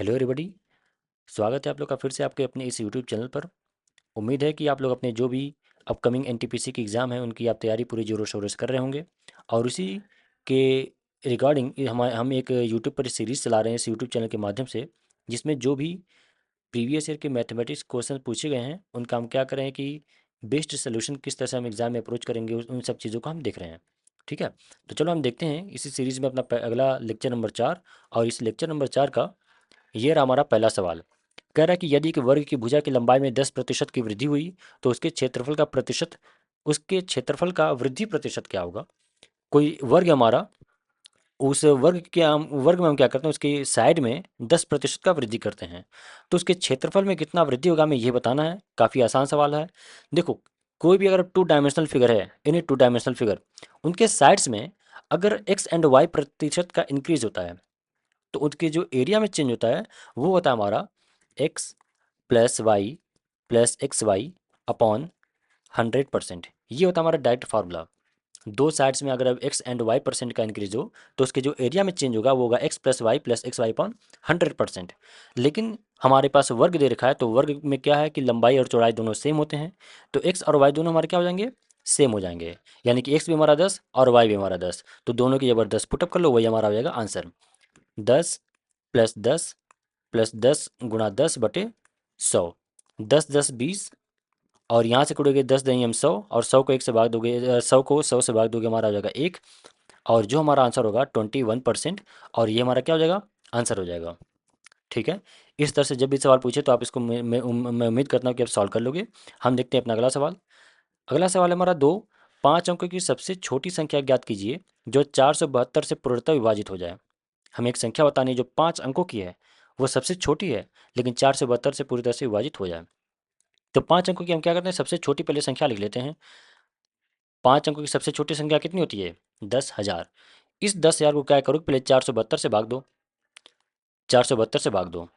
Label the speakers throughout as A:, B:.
A: Hello everybody. स्वागत है आप लोग का फिर से आपके अपने इस यूट्यूब चैनल पर। उम्मीद है कि आप लोग अपने जो भी अपकमिंग एनटीपीसी की एग्ज़ाम है उनकी आप तैयारी पूरी जोरों शोरों से कर रहे होंगे। और उसी के रिगार्डिंग हम एक यूट्यूब पर सीरीज़ चला रहे हैं इस यूट्यूब चैनल के माध्यम से, जिसमें जो भी प्रीवियस ईयर के मैथमेटिक्स क्वेश्चन पूछे गए हैं उनका हम क्या करें कि बेस्ट सोल्यूशन किस तरह से हम एग्ज़ाम में अप्रोच करेंगे उन सब चीज़ों को हम देख रहे हैं। ठीक है, तो चलो हम देखते हैं इसी सीरीज़ में अपना अगला लेक्चर नंबर 4। और इस लेक्चर नंबर 4 का ये रहा हमारा पहला सवाल। कह रहा है कि यदि एक वर्ग की भुजा की लंबाई में 10% की वृद्धि हुई तो उसके क्षेत्रफल का वृद्धि प्रतिशत क्या होगा। कोई वर्ग है हमारा, उस वर्ग में हम क्या करते हैं, उसकी साइड में 10% का वृद्धि करते हैं, तो उसके क्षेत्रफल में कितना वृद्धि होगा हमें ये बताना है। काफ़ी आसान सवाल है। देखो, कोई भी अगर टू डायमेंशनल फिगर है, एनी टू डायमेंशनल फिगर, उनके साइड्स में अगर एक्स एंड वाई प्रतिशत का इंक्रीज होता है तो उसके जो एरिया में चेंज होता है वो होता है हमारा एक्स प्लस वाई अपॉन 100%। ये होता है हमारा डायरेक्ट फार्मूला। दो साइड्स में अगर अब एक्स एंड वाई परसेंट का इंक्रीज हो तो उसके जो एरिया में चेंज होगा वो होगा एक्स वाई अपॉन 100%। लेकिन हमारे पास वर्ग दे रखा है तो वर्ग में क्या है कि लंबाई और चौड़ाई दोनों सेम होते हैं, तो एक्स और वाई दोनों हमारे क्या हो जाएंगे, सेम हो जाएंगे। यानी कि एक्स भी हमारा 10 और वाई भी हमारा 10, तो दोनों की जबरदस्त पुटअप कर लो, वही हमारा हो जाएगा आंसर। 10 प्लस 10 गुणा 10/100। 10 10 20, और यहाँ से करोगे 10 देंगे हम 100, और 100 को 1 से भाग दोगे, 100 को 100 से भाग दोगे हमारा हो जाएगा 1। और जो हमारा आंसर होगा 21%। और ये हमारा क्या हो जाएगा, आंसर हो जाएगा। ठीक है, इस तरह से जब भी सवाल पूछे तो आप इसको मैं उम्मीद करता हूँ कि आप सॉल्व कर लोगे। हम देखते हैं अपना अगला सवाल। अगला सवाल है हमारा दो, 5 अंकों की सबसे छोटी संख्या ज्ञात कीजिए जो 472 से पूर्णतः विभाजित हो जाए। हमें एक संख्या बतानी है जो 5 अंकों की है, वो सबसे छोटी है, लेकिन 472 से पूरी तरह से विभाजित हो जाए। तो 5 अंकों की हम क्या करते हैं, सबसे छोटी पहले संख्या लिख लेते हैं। 5 अंकों की सबसे छोटी संख्या कितनी होती है, 10,000। इस 10,000 को क्या करो, पहले 472 से भाग दो। 472 से भाग दो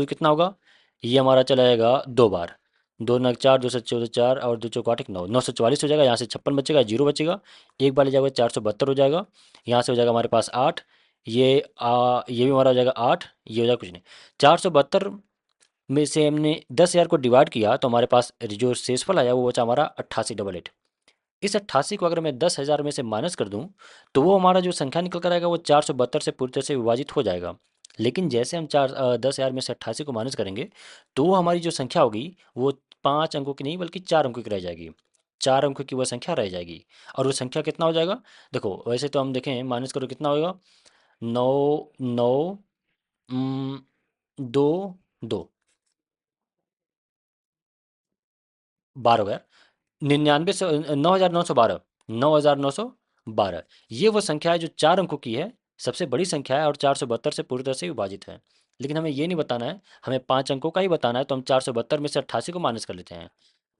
A: कितना होगा, ये हमारा चला जाएगा 2 बार। 2 9 4, 2 7 14 4, और 2 4 8 9, 944 हो जाएगा। यहाँ से 56 बचेगा, जीरो बचेगा। एक बार ले जाओगे 472 हो जाएगा। यहाँ से हो जाएगा हमारे पास 8। ये भी हमारा हो जाएगा 8। ये हो जाएगा कुछ नहीं। 472 में से हमने 10,000 को डिवाइड किया तो हमारे पास जो शेषफल आया वो बचा हमारा 8888। इस 88 को अगर मैं 10,000 में से माइनस कर दूं तो वो हमारा जो संख्या निकल कर आएगा वो 472 से पूरी तरह से विभाजित हो जाएगा। लेकिन जैसे हम 10,000 में से 88 को माइनस करेंगे तो वो हमारी जो संख्या होगी वो 5 अंकों की नहीं बल्कि 4 अंकों की रह जाएगी। 4 अंकों की वह संख्या रह जाएगी। और वो संख्या कितना हो जाएगा, देखो वैसे तो हम देखें माइनस करो कितना होगा, 9 9 2 2 12 हो गया। 99,912 ये वो संख्या है जो 4 अंकों की है, सबसे बड़ी संख्या है और 472 से पूरी तरह से विभाजित है। लेकिन हमें ये नहीं बताना है, हमें 5 अंकों का ही बताना है, तो हम 472 में से 88 को माइनस कर लेते हैं।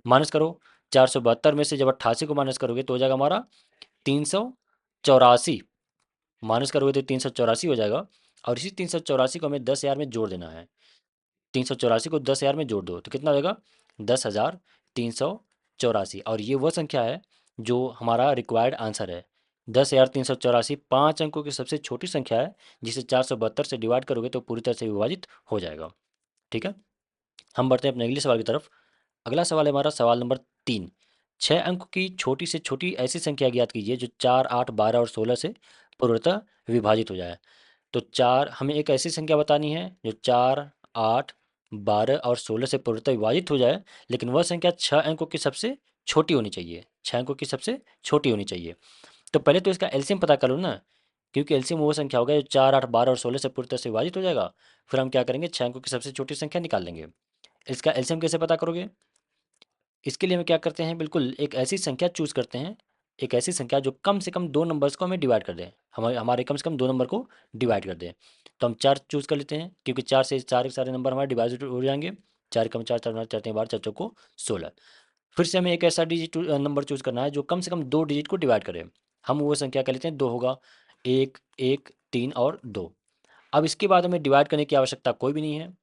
A: माइनस करो, 472 में से जब 88 को माइनस करोगे तो हो जाएगा हमारा 384। माइनस करोगे तो 384 हो जाएगा। और इसी 384 को हमें 10,000 में जोड़ देना है। 384 को 10,000 में जोड़ दो तो कितना हो जाएगा, 10,384। और ये वो संख्या है जो हमारा रिक्वायर्ड आंसर है। 10,384 5 अंकों की सबसे छोटी संख्या है, जिसे 472 से डिवाइड करोगे तो पूरी तरह से विभाजित हो जाएगा। ठीक है, हम बढ़ते हैं अपने अगले सवाल की तरफ। अगला सवाल है हमारा सवाल नंबर 3। 6 अंकों की छोटी से छोटी ऐसी संख्या ज्ञात कीजिए जो 4 8 12 और 16 से पूर्णतः विभाजित हो जाए। तो चार, हमें एक ऐसी संख्या बतानी है जो 4 8 12 और 16 से पूर्णतः विभाजित हो जाए, लेकिन वह संख्या 6 अंकों की सबसे छोटी होनी चाहिए। 6 अंकों की सबसे छोटी होनी चाहिए। तो पहले तो इसका एलसीएम पता कर लो ना, क्योंकि एलसीएम वो संख्या होगा जो 4 8 12 और 16 से पूरी तरह से विभाजित हो जाएगा। फिर हम क्या करेंगे, 6 अंकों की सबसे छोटी संख्या निकाल लेंगे। इसका एलसीएम कैसे पता करोगे, इसके लिए हम क्या करते हैं, बिल्कुल एक ऐसी संख्या चूज करते हैं, एक ऐसी संख्या जो कम से कम दो नंबर्स को हमें डिवाइड कर दें, हमारे कम से कम दो नंबर को डिवाइड कर दें। तो हम 4 चूज कर लेते हैं, क्योंकि 4 से सारे के सारे नंबर हमारे डिवाइड हो जाएंगे। 4 कम 4 4 4 3 12 4 को 16। फिर से हमें एक ऐसा डिजिट नंबर चूज करना है जो कम से कम दो डिजिट को डिवाइड करे। हम वो संख्या कर लेते हैं, दो होगा, 1 1 3 और 2। अब इसके बाद हमें डिवाइड करने की आवश्यकता कोई भी नहीं है।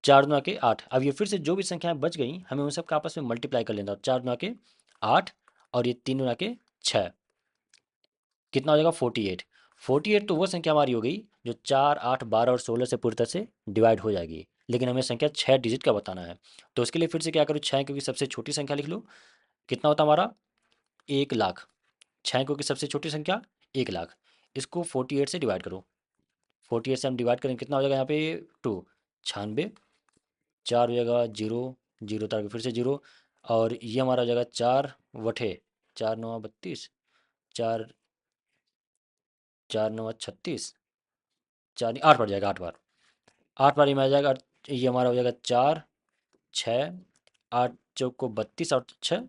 A: 4 दूना के 8। अब ये फिर से जो भी संख्याएं बच गई हमें उन सब का आपस में मल्टीप्लाई कर लेना। 4 दूना के 8 और ये 3 दूना के 6, कितना हो जाएगा 48। 48 तो वो संख्या हमारी हो गई जो 4, 8, 12 और 16 से पूरी तरह से डिवाइड हो जाएगी, लेकिन हमें संख्या 6 डिजिट का बताना है। तो उसके लिए फिर से क्या करूँ, 6 क्योंकि सबसे छोटी संख्या लिख लो, कितना होता हमारा 1 लाख। 6 क्योंकि सबसे छोटी संख्या 1 लाख, इसको 48 से डिवाइड करो। 48 से हम डिवाइड करें कितना हो जाएगा यहाँ पे 2, 96, 4 हो जाएगा जीरो, जीरो तार फिर से जीरो, और ये हमारा हो जाएगा 4 बटे 4 9 32, 4 4 9 36, 4 8 बढ़ जाएगा, 8 बार, 8 बार ये में आ जाएगा। ये हमारा हो जाएगा 4 6, 8 चौको 32 और 6,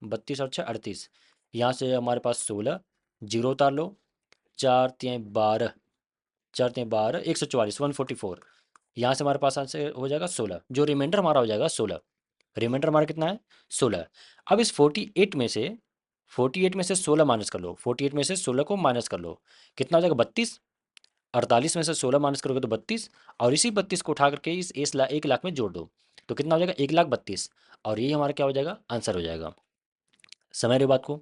A: 32 और 6 38। यहाँ से हमारे पास 16, जीरो उतार लो, 4 3 12, 4 3 12, 144, 144। यहाँ से हमारे पास आंसर हो जाएगा 16, जो रिमाइंडर हमारा हो जाएगा 16। रिमाइंडर हमारा कितना है 16। अब इस 48 में से 16 माइनस कर लो, 48 में से 16 को माइनस कर लो, कितना हो जाएगा 32। 48 में से 16 माइनस करोगे तो 32, और इसी 32 को उठा करके इस 1 लाख में जोड़ दो, तो कितना हो जाएगा 1 लाख 32, और यही हमारा क्या हो जाएगा आंसर हो जाएगा। समझ रहे हो बात को।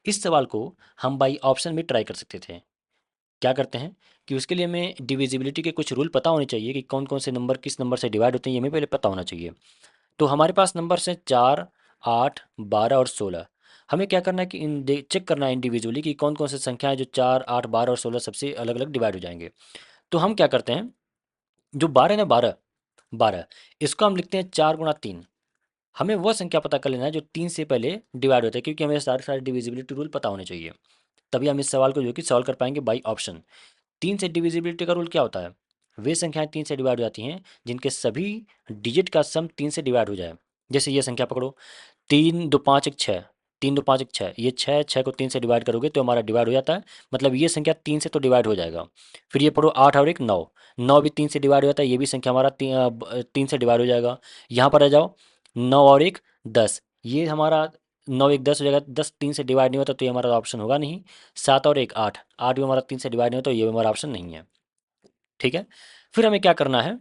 A: इस सवाल को हम बाई ऑप्शन भी ट्राई कर सकते थे। क्या करते हैं कि उसके लिए हमें डिविजिबिलिटी के कुछ रूल पता होने चाहिए कि कौन कौन से नंबर किस नंबर से डिवाइड होते हैं, ये हमें पहले पता होना चाहिए। तो हमारे पास नंबर हैं 4, 8, 12 और 16। हमें क्या करना है कि चेक करना है इंडिविजुअली कि कौन कौन से संख्या है जो 4, 8, 12 और 16 सबसे अलग अलग डिवाइड हो जाएंगे। तो हम क्या करते हैं, जो 12 है ना, 12, 12 इसको हम लिखते हैं 4 गुणा 3। हमें वह संख्या पता कर लेना है जो 3 से पहले डिवाइड होता है, क्योंकि हमें सारे सारे डिविजिबिलिटी रूल पता होने चाहिए, तभी हम इस सवाल को जो कि सॉल्व कर पाएंगे बाई ऑप्शन। 3 से डिविजिबिलिटी का रूल क्या होता है, वे संख्याएं 3 से डिवाइड हो जाती हैं जिनके सभी डिजिट का सम 3 से डिवाइड हो जाए। जैसे ये संख्या पकड़ो, 3 2 5 1 6, 3 2 5 1 6, ये 6 को 3 से डिवाइड करोगे तो हमारा डिवाइड हो जाता है, मतलब ये संख्या 3 से तो डिवाइड हो जाएगा। फिर ये पढ़ो 8 और 1 9, 9 भी 3 से डिवाइड हो जाता है, ये भी संख्या हमारा 3 से डिवाइड हो जाएगा। यहाँ पर आ जाओ, 9 और 1 10, ये हमारा 9 1 10 हो जाएगा, 10 3 से डिवाइड नहीं होता तो ये हमारा ऑप्शन होगा नहीं। 7 और 1 8, 8 भी हमारा 3 से डिवाइड नहीं होता तो ये भी हमारा ऑप्शन नहीं है। ठीक है, फिर हमें क्या करना है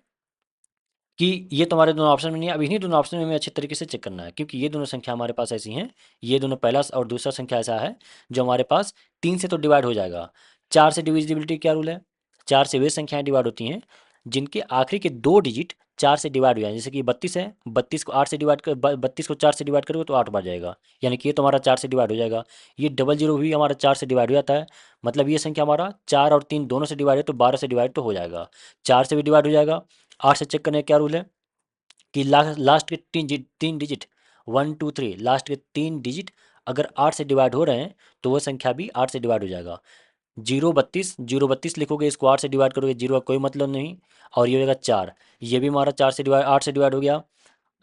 A: कि ये तुम्हारे दोनों ऑप्शन में नहीं है, अब इन्हीं दोनों ऑप्शन में हमें अच्छे तरीके से चेक करना है, क्योंकि ये दोनों संख्या हमारे पास ऐसी हैं, ये दोनों पहला और दूसरा संख्या ऐसा है जो हमारे पास 3 से तो डिवाइड हो जाएगा। 4 से डिविजिबिलिटी क्या रूल है, 4 से वे संख्याएं डिवाइड होती हैं जिनके आखिरी के 2 डिजिट 4 से डिवाइड हो जाए। जैसे कि 32 है, 32 को 8 से डिवाइड कर 32 को 4 से डिवाइड करोगे तो 8 बार जाएगा, यानी कि ये तो हमारा 4 से डिवाइड हो जाएगा। ये 00 भी हमारा 4 से डिवाइड हो जाता है, मतलब ये संख्या हमारा 4 और 3 दोनों से डिवाइड है तो 12 से डिवाइड तो हो जाएगा, 4 से भी डिवाइड हो जाएगा। 8 से चेक करने का क्या रूल है कि लास्ट के 3 डिजिट 1 2 3, लास्ट के 3 डिजिट अगर 8 से डिवाइड हो रहे हैं तो वह संख्या भी 8 से डिवाइड हो जाएगा। 0 32, 0 32 लिखोगे, इसको 8 से डिवाइड करोगे, जीरो का कोई मतलब नहीं, और ये हो जाएगा 4, ये भी हमारा 8 से डिवाइड हो गया।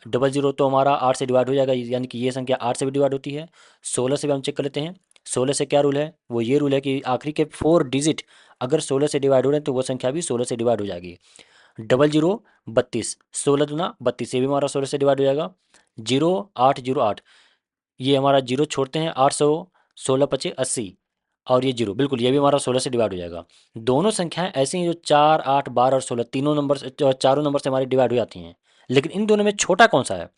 A: 00 तो हमारा 8 से डिवाइड हो जाएगा, यानी कि ये संख्या 8 से भी डिवाइड होती है। 16 से भी हम चेक कर लेते हैं, 16 से क्या रूल है, वो ये रूल है कि आखिरी के 4 डिजिट अगर 16 से डिवाइड हो रहे हैं तो वो संख्या भी 16 से डिवाइड हो जाएगी। 00 32, 16 दूना 32, ये भी हमारा 16 से डिवाइड हो जाएगा। 0808, ये हमारा जीरो छोड़ते हैं, 800, 16 25 80, और ये जीरो बिल्कुल, ये भी हमारा 16 से डिवाइड हो जाएगा। दोनों संख्याएं ऐसी हैं जो 4 8 12 और 16 तीनों नंबर से चारों नंबर से हमारी डिवाइड हो जाती हैं, लेकिन इन दोनों में छोटा कौन सा है,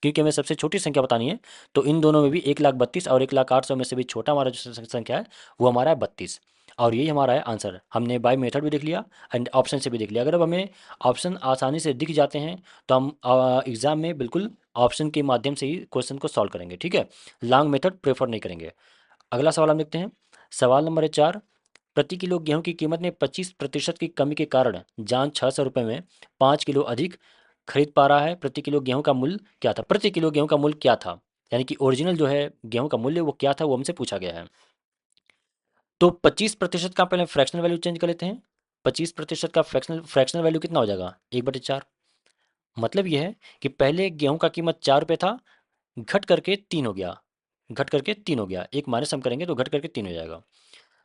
A: क्योंकि हमें सबसे छोटी संख्या बतानी है, तो इन दोनों में भी 1 लाख 32 और 1 लाख 8 सौ में से भी छोटा हमारा जो संख्या है वो हमारा है 32, और यही हमारा है आंसर। हमने बाय मेथड भी देख लिया एंड ऑप्शन से भी देख लिया। अगर अब हमें ऑप्शन आसानी से दिख जाते हैं तो हम एग्ज़ाम में बिल्कुल ऑप्शन के माध्यम से ही क्वेश्चन को सॉल्व करेंगे। ठीक है, लॉन्ग मेथड प्रेफर नहीं करेंगे। अगला सवाल हम देखते हैं, सवाल नंबर है 4। प्रति किलो गेहूं की कीमत में 25% की कमी के कारण जान 600 रुपये में 5 किलो अधिक खरीद पा रहा है। प्रति किलो गेहूं का मूल्य क्या था, प्रति किलो गेहूं का मूल्य क्या था, यानी कि ओरिजिनल जो है गेहूं का मूल्य वो क्या था, वो हमसे पूछा गया है। तो 25% का पहले फ्रैक्शनल वैल्यू चेंज कर लेते हैं। 25% का फ्रैक्शनल वैल्यू कितना हो जाएगा, 1/4। मतलब ये है कि पहले गेहूं का कीमत 4 रुपये था, घट करके 3 हो गया, घट करके 3 हो गया, एक माइनस हम करेंगे तो घट करके 3 हो जाएगा।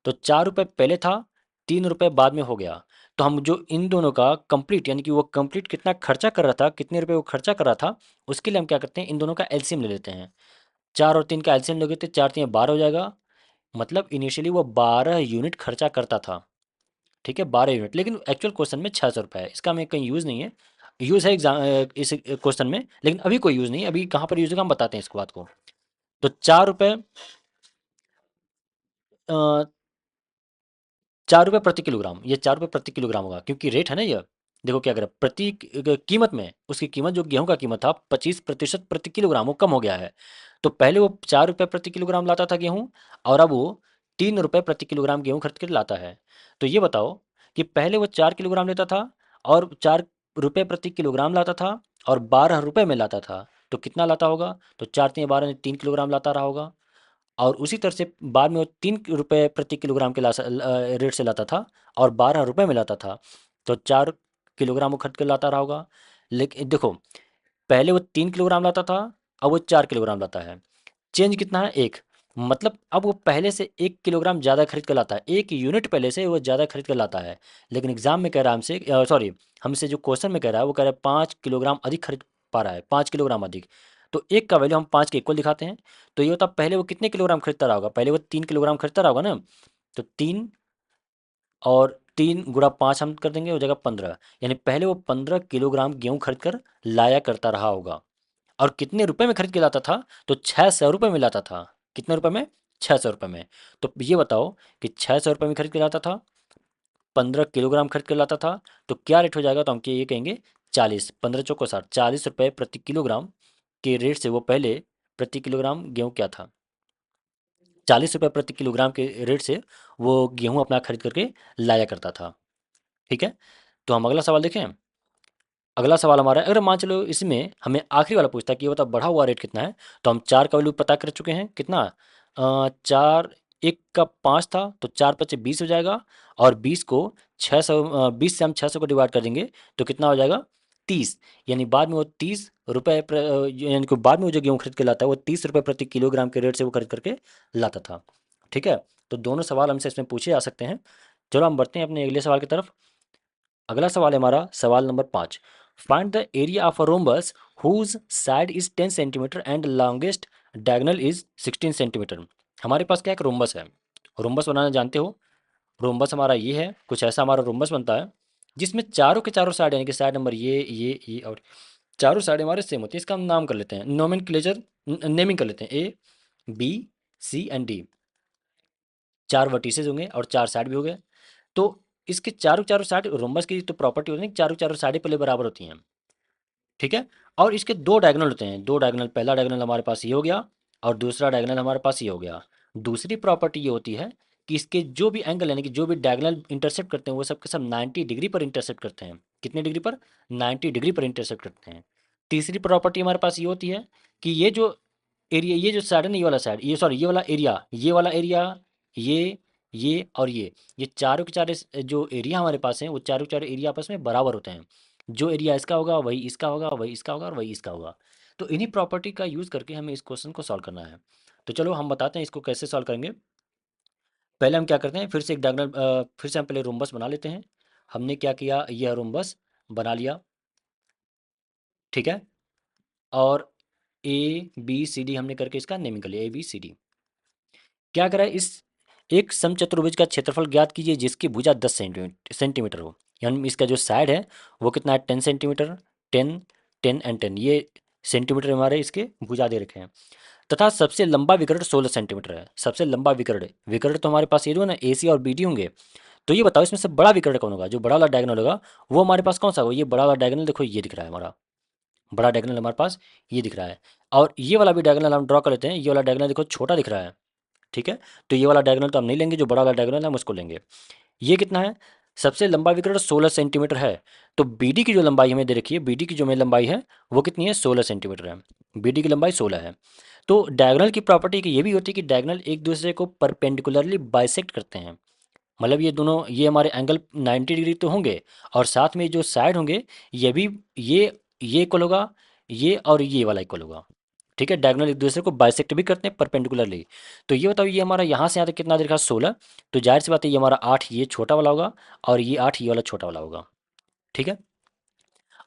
A: तो 4 रुपये पहले था, 3 रुपये बाद में हो गया। तो हम जो इन दोनों का कंप्लीट, यानी कि वो कंप्लीट कितना खर्चा कर रहा था, कितने रुपए वो खर्चा कर रहा था, उसके लिए हम क्या करते हैं, इन दोनों का एलसीएम ले लेते हैं। 4 और 3 का एलसीएम लोगे तो 4 3 12 हो जाएगा, मतलब इनिशियली वो 12 यूनिट खर्चा करता था। ठीक है, 12 यूनिट, लेकिन एक्चुअल क्वेश्चन में 600 रुपये है, इसका हमें कहीं यूज़ नहीं है। यूज़ है एग्जाम इस क्वेश्चन में, लेकिन अभी कोई यूज़ नहीं है, अभी कहाँ पर यूज़ होगा हम बताते हैं इसको बात को। तो 4 रुपये ₹4 प्रति किलोग्राम, ये ₹4 प्रति किलोग्राम होगा क्योंकि रेट है ना ये। देखो क्या करें, प्रति कीमत में उसकी कीमत, जो गेहूं का कीमत था 25% प्रति किलोग्राम, वो कम हो गया है। तो पहले वो ₹4 प्रति किलोग्राम लाता था गेहूं, और अब वो ₹3 प्रति किलोग्राम गेहूं खरीद कर लाता है। तो ये बताओ कि पहले वो 4 किलोग्राम लेता था और ₹4 प्रति किलोग्राम लाता था और ₹12 में लाता था, तो कितना लाता होगा? तो 4×3 = 12, 3 किलोग्राम लाता रहा होगा। और उसी तरह से बाद में वो ₹3 प्रति किलोग्राम के रेट से लाता था और ₹12 में लाता था, तो 4 किलोग्राम वो खरीद कर लाता रहा होगा। लेकिन देखो, पहले वो 3 किलोग्राम लाता था, अब वो 4 किलोग्राम लाता है। चेंज कितना है? एक। मतलब अब वो पहले से 1 किलोग्राम ज़्यादा खरीद कर लाता है, 1 यूनिट पहले से वो ज़्यादा खरीद कर लाता है। लेकिन एग्जाम में कह रहा है हमसे, सॉरी, हमसे जो क्वेश्चन में कह रहा है वो कह रहा है 5 किलोग्राम अधिक खरीद पा रहा है, 5 किलोग्राम अधिक। तो एक का वैल्यू हम 5 के इक्वल दिखाते हैं। तो ये होता, पहले वो कितने किलोग्राम खरीदता रहा होगा? पहले वो 3 किलोग्राम खरीदता रहा होगा ना। तो 3 और 3 × 5 हम कर देंगे, हो जाएगा 15। यानी पहले वो 15 किलोग्राम गेहूं खरीद कर लाया करता रहा होगा। और कितने रुपए में खरीद के लाता था? तो ₹600 में लाता था। कितने रुपए में? ₹600 में। तो ये बताओ कि ₹600 में खरीद के लाता था, 15 किलोग्राम खरीद के लाता था, तो क्या रेट हो जाएगा? तो हम ये कहेंगे 40, 15×4 = 60, ₹40 प्रति किलोग्राम के रेट से वो पहले प्रति किलोग्राम गेहूं क्या था? ₹40 प्रति किलोग्राम के रेट से वो गेहूं अपना खरीद करके लाया करता था। ठीक है, तो हम अगला सवाल देखें। अगला सवाल हमारा है, अगर मान चलो इसमें हमें आखिरी वाला पूछता है कि ये बताओ बढ़ा हुआ रेट कितना है। तो हम 4 का वैल्यू पता कर चुके हैं, कितना? 4, 1 का 5 था, तो 4×5 = 20 हो जाएगा। और 20 से हम 600 को डिवाइड कर देंगे, तो कितना हो जाएगा? 30। यानी बाद में वो यानी कि बाद में वो जो गेहूँ खरीद के लाता है वो ₹30 प्रति किलोग्राम के रेट से वो खरीद करके लाता था। ठीक है, तो दोनों सवाल हमसे इसमें पूछे जा सकते हैं। चलो हम बढ़ते हैं अपने अगले सवाल की तरफ। अगला सवाल है हमारा सवाल number 5। Find the area of a rhombus whose side is 10 centimetre and longest diagonal is 16 centimetre. हमारे पास क्या एक रोम्बस है। रोम्बस बनाना जानते हो? रोम्बस हमारा ये है, कुछ ऐसा हमारा रोम्बस बनता है जिसमें चारों के चारों साइड, यानी कि साइड नंबर ये और चारों साइड हमारे सेम होती है। इसका हम नाम कर लेते हैं, नोमेनक्लेचर, नेमिंग कर लेते हैं, A, B, C and D। 4 vertices होंगे और 4 साइड भी हो गए। तो इसके चारों चारों साइड, रोम्बस की तो प्रॉपर्टी होती है कि चारों चारों साइडें पहले बराबर होती हैं। ठीक है, और इसके दो डायगोनल होते हैं, दो डायगोनल, पहला डायगोनल हमारे पास ये हो गया और दूसरा डायगोनल हमारे पास ये हो गया। दूसरी प्रॉपर्टी ये होती है कि इसके जो भी एंगल, यानी कि जो भी डायगोनल इंटरसेक्ट करते हैं वो सब के सब 90 डिग्री पर इंटरसेक्ट करते हैं। कितने डिग्री पर? 90 डिग्री पर इंटरसेक्ट करते हैं। तीसरी प्रॉपर्टी हमारे पास ये होती है कि ये जो एरिया, ये जो साइड है ना, ये वाला साइड, ये सॉरी, ये वाला एरिया, ये वाला एरिया, ये ये और ये चारों के चार जो एरिया हमारे पास हैं वो चारों के चार एरिया आपस में बराबर होते हैं। जो एरिया इसका होगा वही इसका होगा, वही इसका होगा और वही इसका होगा। तो इन्हीं प्रॉपर्टी का यूज़ करके हमें इस क्वेश्चन को सॉल्व करना है। तो चलो हम बताते हैं इसको कैसे सॉल्व करेंगे। पहले हम क्या करते हैं, फिर से एक डायगोनल, फिर से हम पहले रोम्बस बना लेते हैं। हमने क्या किया, यह रोम्बस बना लिया। ठीक है, और ABCD हमने करके इसका नेमिंग कर लिया, ABCD। क्या करा है, इस एक समचतुर्भुज का क्षेत्रफल ज्ञात कीजिए जिसकी भुजा 10 सेंटीमीटर हो। यानी इसका जो साइड है वो कितना है? 10 सेंटीमीटर, 10, 10 एंड 10, ये सेंटीमीटर हमारे इसके भुजा दे रखे हैं। तथा सबसे लंबा विकर्ण 16 सेंटीमीटर है। सबसे लंबा विकर्ण, विकर्ण तो हमारे पास ये दो ना, AC और BD होंगे। तो ये बताओ इसमें से बड़ा विकर्ण कौन होगा? जो बड़ा वाला डायगोनल होगा वो हमारे पास कौन सा होगा? ये बड़ा वाला डायगोनल, देखो ये दिख रहा है हमारा बड़ा डायगोनल हमारे पास, ये दिख रहा है। और ये वाला भी डायगोनल हम ड्रॉ कर लेते हैं। ये वाला डायगोनल देखो छोटा दिख रहा है। ठीक है, तो ये वाला डायगोनल तो हम नहीं लेंगे, जो बड़ा वाला डायगोनल है हम उसको लेंगे। ये कितना है? सबसे लंबा विकर्ण 16 सेंटीमीटर है। तो BD की जो लंबाई हमें दे रखी है, BD की जो हमें लंबाई है वो कितनी है? 16 सेंटीमीटर है। BD की लंबाई 16 है। तो डायगोनल की प्रॉपर्टी की ये भी होती है कि डायगोनल एक दूसरे को परपेंडिकुलरली बाइसेक्ट करते हैं। मतलब ये दोनों, ये हमारे एंगल 90 डिग्री तो होंगे, और साथ में जो साइड होंगे ये भी, ये इक्वल होगा, ये और ये वाला इक्वल होगा। ठीक है, डायगोनल एक दूसरे को बाइसेक्ट भी करते हैं परपेंडिकुलरली। तो ये बताओ, ये हमारा यहाँ से यहाँ तक कितना देखा? 16। तो जाहिर सी बात है ये हमारा 8 ये छोटा वाला होगा और ये 8 ये वाला छोटा वाला होगा। ठीक है,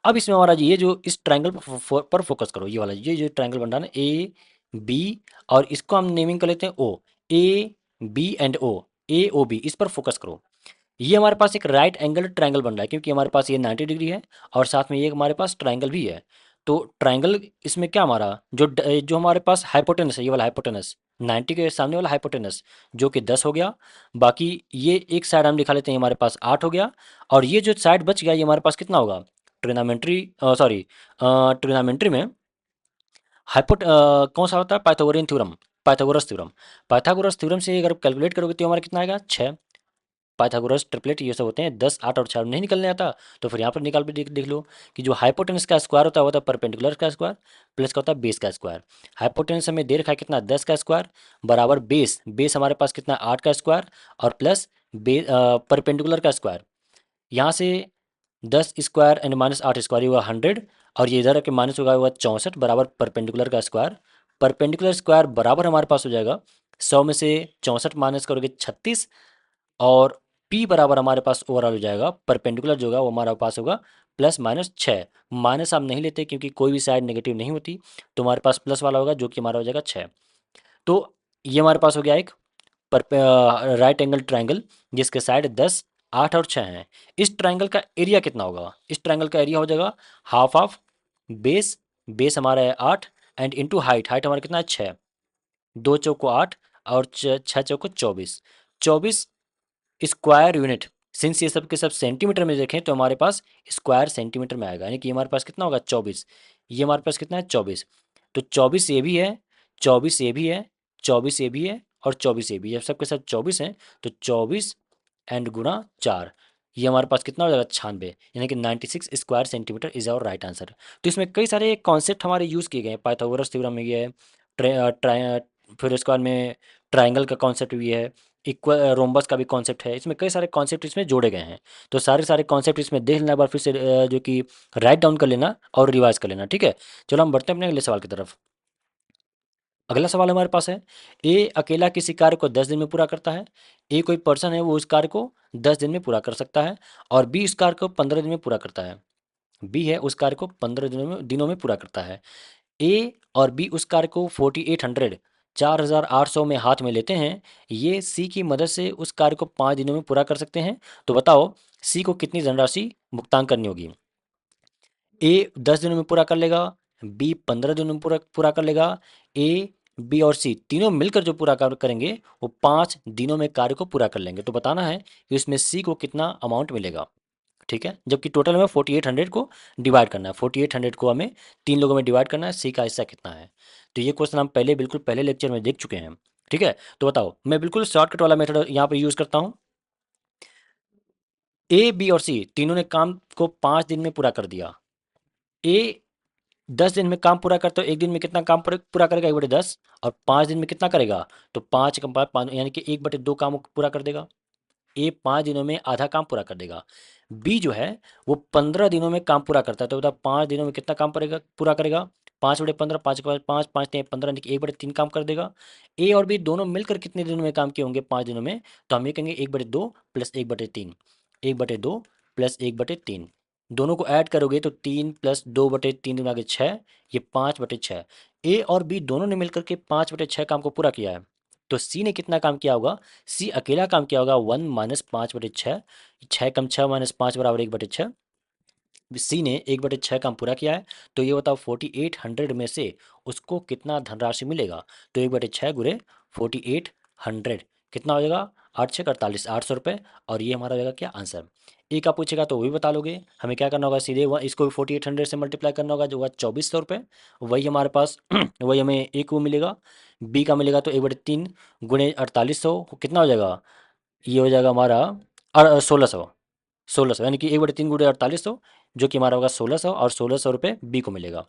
A: अब इसमें हमारा ये जो इस ट्रायंगल पर फोकस करो, ये वाला, ये जो ट्रायंगल बन रहा है ना, A B, और इसको हम नेमिंग कर लेते हैं O, A B and O, AOB, इस पर फोकस करो। ये हमारे पास एक राइट एंगल ट्रायंगल बन रहा है क्योंकि हमारे पास ये 90 डिग्री है और साथ में ये हमारे पास ट्रायंगल भी है। तो ट्रायंगल इसमें क्या हमारा जो हमारे पास हाइपोटेनस है, ये वाला हाइपोटेनस, 90 के सामने वाला हाइपोटेनस जो कि 10 हो गया। बाकी ये एक साइड हम दिखा लेते हैं, हमारे पास 8 हो गया। और ये जो साइड बच गया ये हमारे पास कितना होगा, ट्रिग्नोमेट्री सॉरी ट्रिग्नोमेट्री में कौन सा होता है, Pythagorean theorem, Pythagoras theorem. Pythagoras theorem से अगर कैलकुलेट करोगे तो हमारा कितना आएगा 6। पाइथागोरस ट्रिपलेट ये सब होते हैं, 10 8 और 6 नहीं निकलने आता तो फिर यहाँ पर निकाल के देख लो कि जो हाइपोटेनस का स्क्वायर होता है वो होता है परपेंडिकुलर का स्क्वायर प्लस का होता है बेस का स्क्वायर। हाइपोटेनस हमें दे रखा है कितना 10 का स्क्वायर बराबर बेस, बेस हमारे पास कितना 8 का स्क्वायर और प्लस परपेंडिकुलर का स्क्वायर। यहाँ से 10 स्क्वायर एंड माइनस 8 स्क्वायर हुआ 100, और ये इधर के माइनस होगा हुआ 64 बराबर परपेंडिकुलर का स्क्वायर। परपेंडिकुलर स्क्वायर बराबर हमारे पास हो जाएगा 100 में से 64 माइनस करोगे 36, और p बराबर हमारे पास ओवरऑल हो जाएगा परपेंडिकुलर जो होगा वो हमारे पास होगा +6। माइनस हम नहीं लेते क्योंकि कोई भी साइड नेगेटिव नहीं होती, तो हमारे पास प्लस वाला होगा जो कि हमारा हो जाएगा 6। तो ये हमारे पास हो गया एक राइट एंगल ट्राइंगल जिसके साइड 10 8 और 6 हैं। इस ट्राइंगल का एरिया कितना होगा, इस ट्राइंगल का एरिया हो जाएगा हाफ ऑफ बेस, बेस हमारा है 8 एंड इंटू हाइट, हाइट हमारा कितना है 6, 2 चौको 8 और 6 चौको 24, 24 स्क्वायर यूनिट। सिंस ये सब के सब सेंटीमीटर में देखें तो हमारे पास स्क्वायर सेंटीमीटर में आएगा, यानी कि हमारे पास कितना होगा 24, ये हमारे पास कितना है 24। तो 24 ये भी है, 24 ये भी है, 24 ये भी है और 24 ये भी है, सब के सब 24 हैं। तो 24 एंड गुणा 4, ये हमारे पास कितना हो जाएगा 96, यानी कि 96 square centimetre is our right answer. तो इसमें कई सारे कॉन्सेप्ट हमारे यूज़ किए गए हैं, पाइथागोरस थ्योरम में ये है, फिर उसके बाद में ट्राइंगल का कॉन्सेप्ट भी है, इक्वल रोम्बस का भी कॉन्सेप्ट है, इसमें कई सारे कॉन्सेप्ट इसमें जोड़े गए हैं। तो सारे सारे कॉन्सेप्ट इसमें देख लेना एक बार फिर से, जो कि राइट डाउन कर लेना और रिवाइज कर लेना, ठीक है। चलो हम बढ़ते हैं अपने अगले सवाल की तरफ। अगला सवाल हमारे पास है, ए अकेला किसी कार्य को 10 दिन में पूरा करता है। ए कोई पर्सन है वो उस कार्य को 10 दिन में पूरा कर सकता है, और बी उस कार्य को 15 दिन में पूरा करता है। बी है उस कार्य को 15 दिनों में पूरा करता है। ए और बी उस कार्य को 4800 4800 में हाथ में लेते हैं। ये सी की मदद से उस कार्य को 5 दिनों में पूरा कर सकते हैं। तो बताओ सी को कितनी धनराशि भुगतान करनी होगी। ए 10 दिनों में पूरा कर लेगा, बी 15 दिनों में पूरा पूरा कर लेगा, ए बी और सी तीनों मिलकर जो पूरा कार्य करेंगे वो 5 दिनों में कार्य को पूरा कर लेंगे। तो बताना है कि उसमें सी को कितना अमाउंट मिलेगा, ठीक है। जबकि टोटल हमें 4800 को डिवाइड करना है, 4800 को हमें 3 लोगों में डिवाइड करना है, सी का हिस्सा कितना है। तो ये क्वेश्चन हम पहले बिल्कुल पहले लेक्चर में देख चुके हैं, ठीक है। तो बताओ, मैं बिल्कुल शॉर्टकट वाला मेथड यहाँ पर यूज़ करता हूँ। ए बी और सी तीनों ने काम को 5 दिन में पूरा कर दिया। ए 10 दिन में काम पूरा करते हो, एक दिन में कितना काम पूरा पूरा करेगा 1/10, और 5 दिन में कितना करेगा तो 5 का 5 यानी कि 1/2 काम वो पूरा कर देगा। ए 5 दिनों में आधा काम पूरा कर देगा। बी जो है वो 15 दिनों में काम पूरा करता है, तो बता 5 दिनों में कितना काम करेगा पूरा करेगा, 5/15, 5 के बाद 5 5 ने 15 यानी कि 1/3 काम कर देगा। ए और बी दोनों मिलकर कितने दिनों में काम किए होंगे 5 दिनों में, तो हम ये कहेंगे 1/2 प्लस 1/3, 1/2 प्लस 1/3, दोनों को ऐड करोगे तो 3 प्लस 2/3 दूना के 6, ये 5/6। ए और बी दोनों ने मिलकर के 5/6 काम को पूरा किया है। तो सी ने कितना काम किया होगा, सी अकेला काम किया होगा 1 माइनस 5/6, 6 कम 6 माइनस 5 बराबर 1/6। सी ने 1/6 काम पूरा किया है। तो ये बताओ 4800 में से उसको कितना धनराशि मिलेगा। तो 1/6 गुरे 4800 कितना हो जाएगा, 8 6 48, 800 रुपये। और ये हमारा हो जाएगा क्या आंसर। एक आप पूछेगा तो वो भी बता लोगे, हमें क्या करना होगा सीधे इसको भी 4800 से मल्टीप्लाई करना होगा जो होगा 2400 रुपये। वही हमारे पास वही हमें एक वो मिलेगा, बी का मिलेगा तो 1/3 गुणे 4800 कितना हो जाएगा, ये हो जाएगा हमारा 1600, 1600 यानी कि 1/3 गुणे 4800 जो कि हमारा होगा 1600, और 1600 रुपये बी को मिलेगा।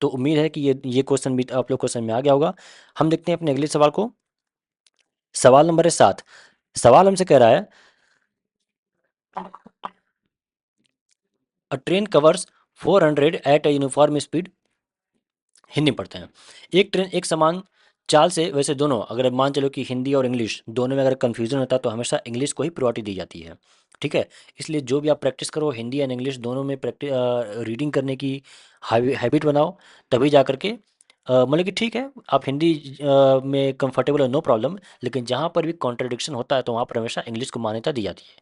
A: तो उम्मीद है कि ये क्वेश्चन भी आप लोग क्वेश्चन में आ गया होगा। हम देखते हैं अपने अगले सवाल को। सवाल नंबर है 7। सवाल हमसे कह रहा है, अ train covers 400 at a uniform speed. Hindi में पढ़ते हैं। एक ट्रेन एक समान चाल से, वैसे दोनों अगर मान चलो कि हिंदी और इंग्लिश दोनों में अगर कन्फ्यूजन होता है तो हमेशा इंग्लिश को ही प्रायोरिटी दी जाती है, ठीक है। इसलिए जो भी आप प्रैक्टिस करो हिंदी एंड इंग्लिश दोनों में प्रैक्टिस रीडिंग करने की हैबिट बनाओ, तभी जा करके मतलब कि ठीक है आप हिंदी में कंफर्टेबल हो नो प्रॉब्लम, लेकिन जहाँ पर भी कॉन्ट्रडिक्शन होता है तो वहाँ पर हमेशा इंग्लिश को मान्यता दी जाती है।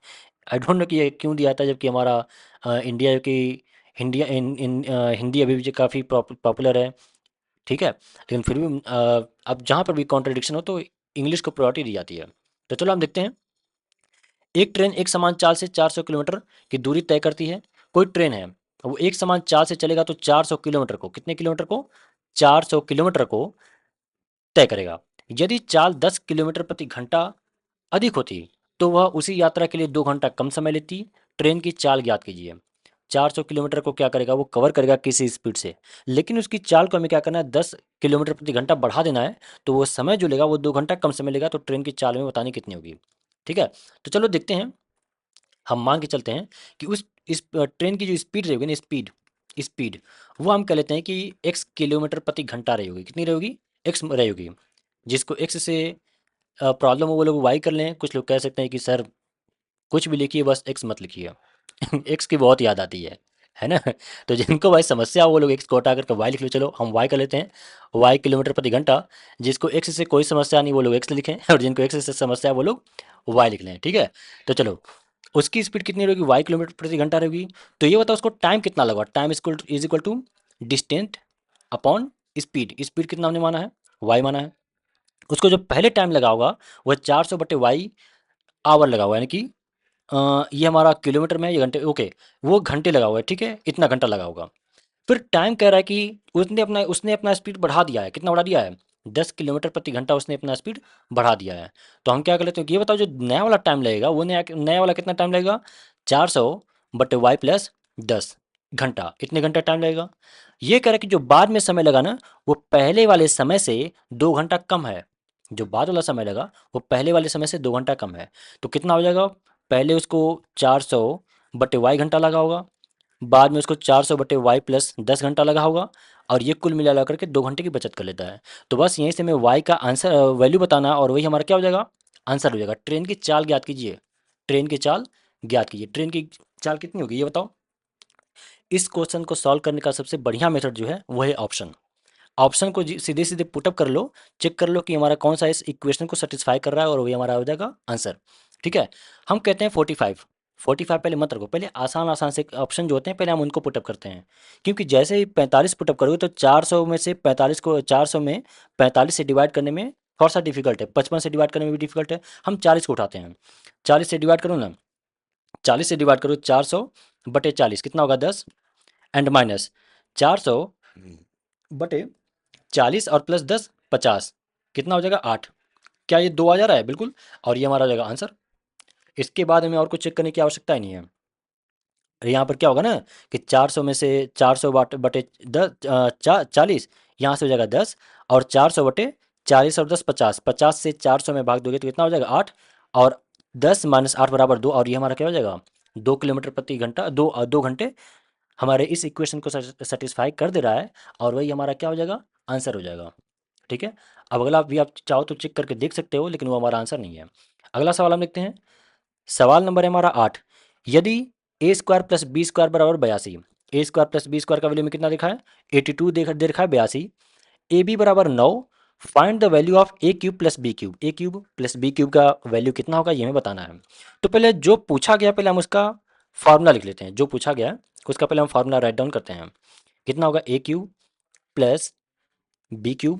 A: आई डोंट नो कि ये क्यों दिया जाता है, जबकि हमारा इंडिया की हिंदी अभी भी काफ़ी पॉपुलर है। ठीक है, लेकिन फिर भी अब जहाँ पर भी कॉन्ट्रडिक्शन हो तो इंग्लिश को प्रायोरिटी दी जाती है। तो चलो हम देखते हैं। एक ट्रेन एक समान चाल से 400 किलोमीटर की दूरी तय करती है। कोई ट्रेन है, वो एक समान चाल से चलेगा तो 400 किलोमीटर को, कितने किलोमीटर को, 400 किलोमीटर को तय करेगा। यदि चाल 10 किलोमीटर प्रति घंटा अधिक होती तो वह उसी यात्रा के लिए 2 घंटा कम समय लेती। ट्रेन की चाल ज्ञात कीजिए। 400 किलोमीटर को क्या करेगा, वो कवर करेगा किसी स्पीड से, लेकिन उसकी चाल को हमें क्या करना है, 10 किलोमीटर प्रति घंटा बढ़ा देना है। तो वो समय जो लेगा वो 2 घंटा कम समय लेगा, तो ट्रेन की चाल में बतानी कितनी होगी। ठीक है, तो चलो देखते हैं। हम मान के चलते हैं कि उस इस ट्रेन की जो स्पीड रहेगी ना, स्पीड स्पीड वो हम कह लेते हैं कि x किलोमीटर प्रति घंटा रही होगी। कितनी रहेगी, x रहेगी। जिसको x से प्रॉब्लम हो वो लोग y कर लें। कुछ लोग कह सकते हैं कि सर कुछ भी लिखिए बस x मत लिखिए। x की बहुत याद आती है ना। तो जिनको भाई समस्या हो वो लोग x को हटा करके y लिख लो। चलो हम y कर लेते हैं, y किलोमीटर प्रति घंटा। जिसको x से कोई समस्या नहीं वो लोग x लिखें, और जिनको x से समस्या है वो लोग y लिख लें। ठीक है, तो चलो उसकी स्पीड कितनी रहेगी, y किलोमीटर प्रति घंटा रहेगी। तो ये बताओ उसको टाइम कितना लगा। Time is equal to distance upon speed. Speed कितना हमने माना है, y माना है। उसको जो पहले टाइम लगा होगा वह 400/y आवर लगा हुआ है, यानी कि ये हमारा किलोमीटर में, ये घंटे, ओके, वो घंटे लगा हुआ है। ठीक है, इतना घंटा लगा होगा। फिर टाइम कह रहा है कि उसने अपना स्पीड बढ़ा दिया है। कितना बढ़ा दिया है, 10 किलोमीटर प्रति घंटा उसने अपना स्पीड बढ़ा दिया है। तो हम क्या कर लेते हैं कि ये बताओ जो नया वाला टाइम लगेगा वो नया वाला कितना टाइम लगेगा, 400/y+10 घंटा। इतने घंटा टाइम लगेगा। ये कह रहा है कि जो बाद में समय लगा ना वो पहले वाले समय से 2 घंटा कम है। जो बाद वाला समय लगा वो पहले वाले समय से 2 घंटा कम है। तो कितना हो जाएगा, पहले उसको 400/y घंटा लगा होगा, बाद में उसको 400/y+10 घंटा लगा होगा, और ये कुल मिला करके 2 घंटे की बचत कर लेता है। तो बस यहीं से हमें y का आंसर वैल्यू बताना है, और वही हमारा क्या हो जाएगा, आंसर हो जाएगा। ट्रेन की चाल ज्ञात कीजिए। ट्रेन की चाल ज्ञात कीजिए। ट्रेन की चाल कितनी होगी ये बताओ। इस क्वेश्चन को सॉल्व करने का सबसे बढ़िया मेथड जो है वो है ऑप्शन। ऑप्शन को सीधे सीधे पुटअप कर लो, चेक कर लो कि हमारा कौन सा इस इक्वेशन को सेटिस्फाई कर रहा है, और वही हमारा हो जाएगा आंसर। ठीक है, हम कहते हैं 45। 45 पहले मत रखो, पहले आसान आसान से ऑप्शन जो होते हैं पहले हम उनको पुटअप करते हैं। क्योंकि जैसे ही 45 पुटअप करोगे तो 400 में से 45 को, 400 में 45 से डिवाइड करने में थोड़ा सा डिफिकल्ट है, 55 से डिवाइड करने में भी डिफिकल्ट है। हम 40 को उठाते हैं। 40 से डिवाइड करो ना, 40 से डिवाइड करो 400/40 कितना होगा, 10, एंड माइनस 400/40 और +10 50 कितना हो जाएगा, 8। क्या ये 2 आ जा रहा है, बिल्कुल। और ये हमारा हो जाएगा आंसर। इसके बाद हमें और कुछ चेक करने की आवश्यकता ही नहीं है। यहाँ पर क्या होगा ना कि 400 में से 400 बटे 40, यहाँ से हो जाएगा 10, और 400/40 और 10 50, 50 से 400 में भाग दोगे तो कितना हो जाएगा, 8, और 10 - 8 = 2, और ये हमारा क्या हो जाएगा, 2 किलोमीटर प्रति घंटा, 2 घंटे हमारे इस इक्वेशन को सेटिस्फाई कर दे रहा है, और वही हमारा क्या हो जाएगा, आंसर हो जाएगा। ठीक है, अब अगला भी आप चाहो तो चेक करके देख सकते हो, लेकिन वो हमारा आंसर नहीं है। अगला सवाल हम देखते हैं। सवाल नंबर है हमारा 8। यदि a² + b² = 82, a² + b² का वैल्यू में कितना देखा है, 82 दे रखा है, 82। ए बी बराबर 9, find the value of a³ + b³ a³ + b³ का वैल्यू कितना होगा ये हमें बताना है। तो पहले जो पूछा गया पहले हम उसका फार्मूला लिख लेते हैं। जो पूछा गया है उसका पहले हम फार्मूला राइट डाउन करते हैं। कितना होगा, a³ + b³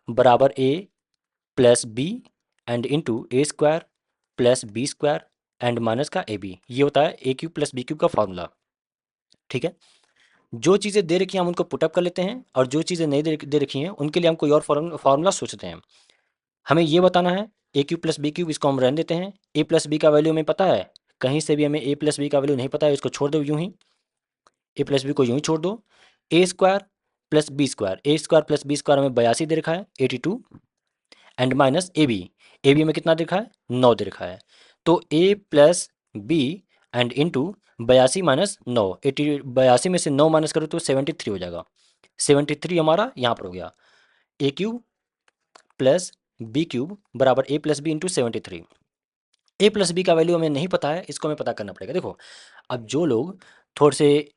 A: बराबर a+b and into a² + b² and minus का ए बी। ये होता है a³ + b³ का फॉर्मूला। ठीक है, जो चीज़ें दे रखी हैं हम उनको पुटअप कर लेते हैं, और जो चीज़ें नहीं दे रखी हैं उनके लिए हम कोई और फार्मूला सोचते हैं। हमें ये बताना है a³ + b³ इसको हम रहने देते हैं। a+b का वैल्यू हमें पता है, कहीं से भी हमें a+b का वैल्यू नहीं पता है, इसको छोड़ दो यूं ही, a+b को यूं ही छोड़ दो। a² + b², हमें 82 दे रखा है, 82, एंड माइनस ए बी में कितना दे रखा है, 9 दे रखा है। तो a+b एंड इंटू 82 - 9, 82 में से 9 माइनस करो तो 73 हो जाएगा। 73 हमारा यहाँ पर हो गया। a³ + b³ बराबर a+b इंटू 73। a+b का वैल्यू हमें नहीं पता है, इसको हमें पता करना पड़ेगा। देखो, अब जो लोग थोड़े से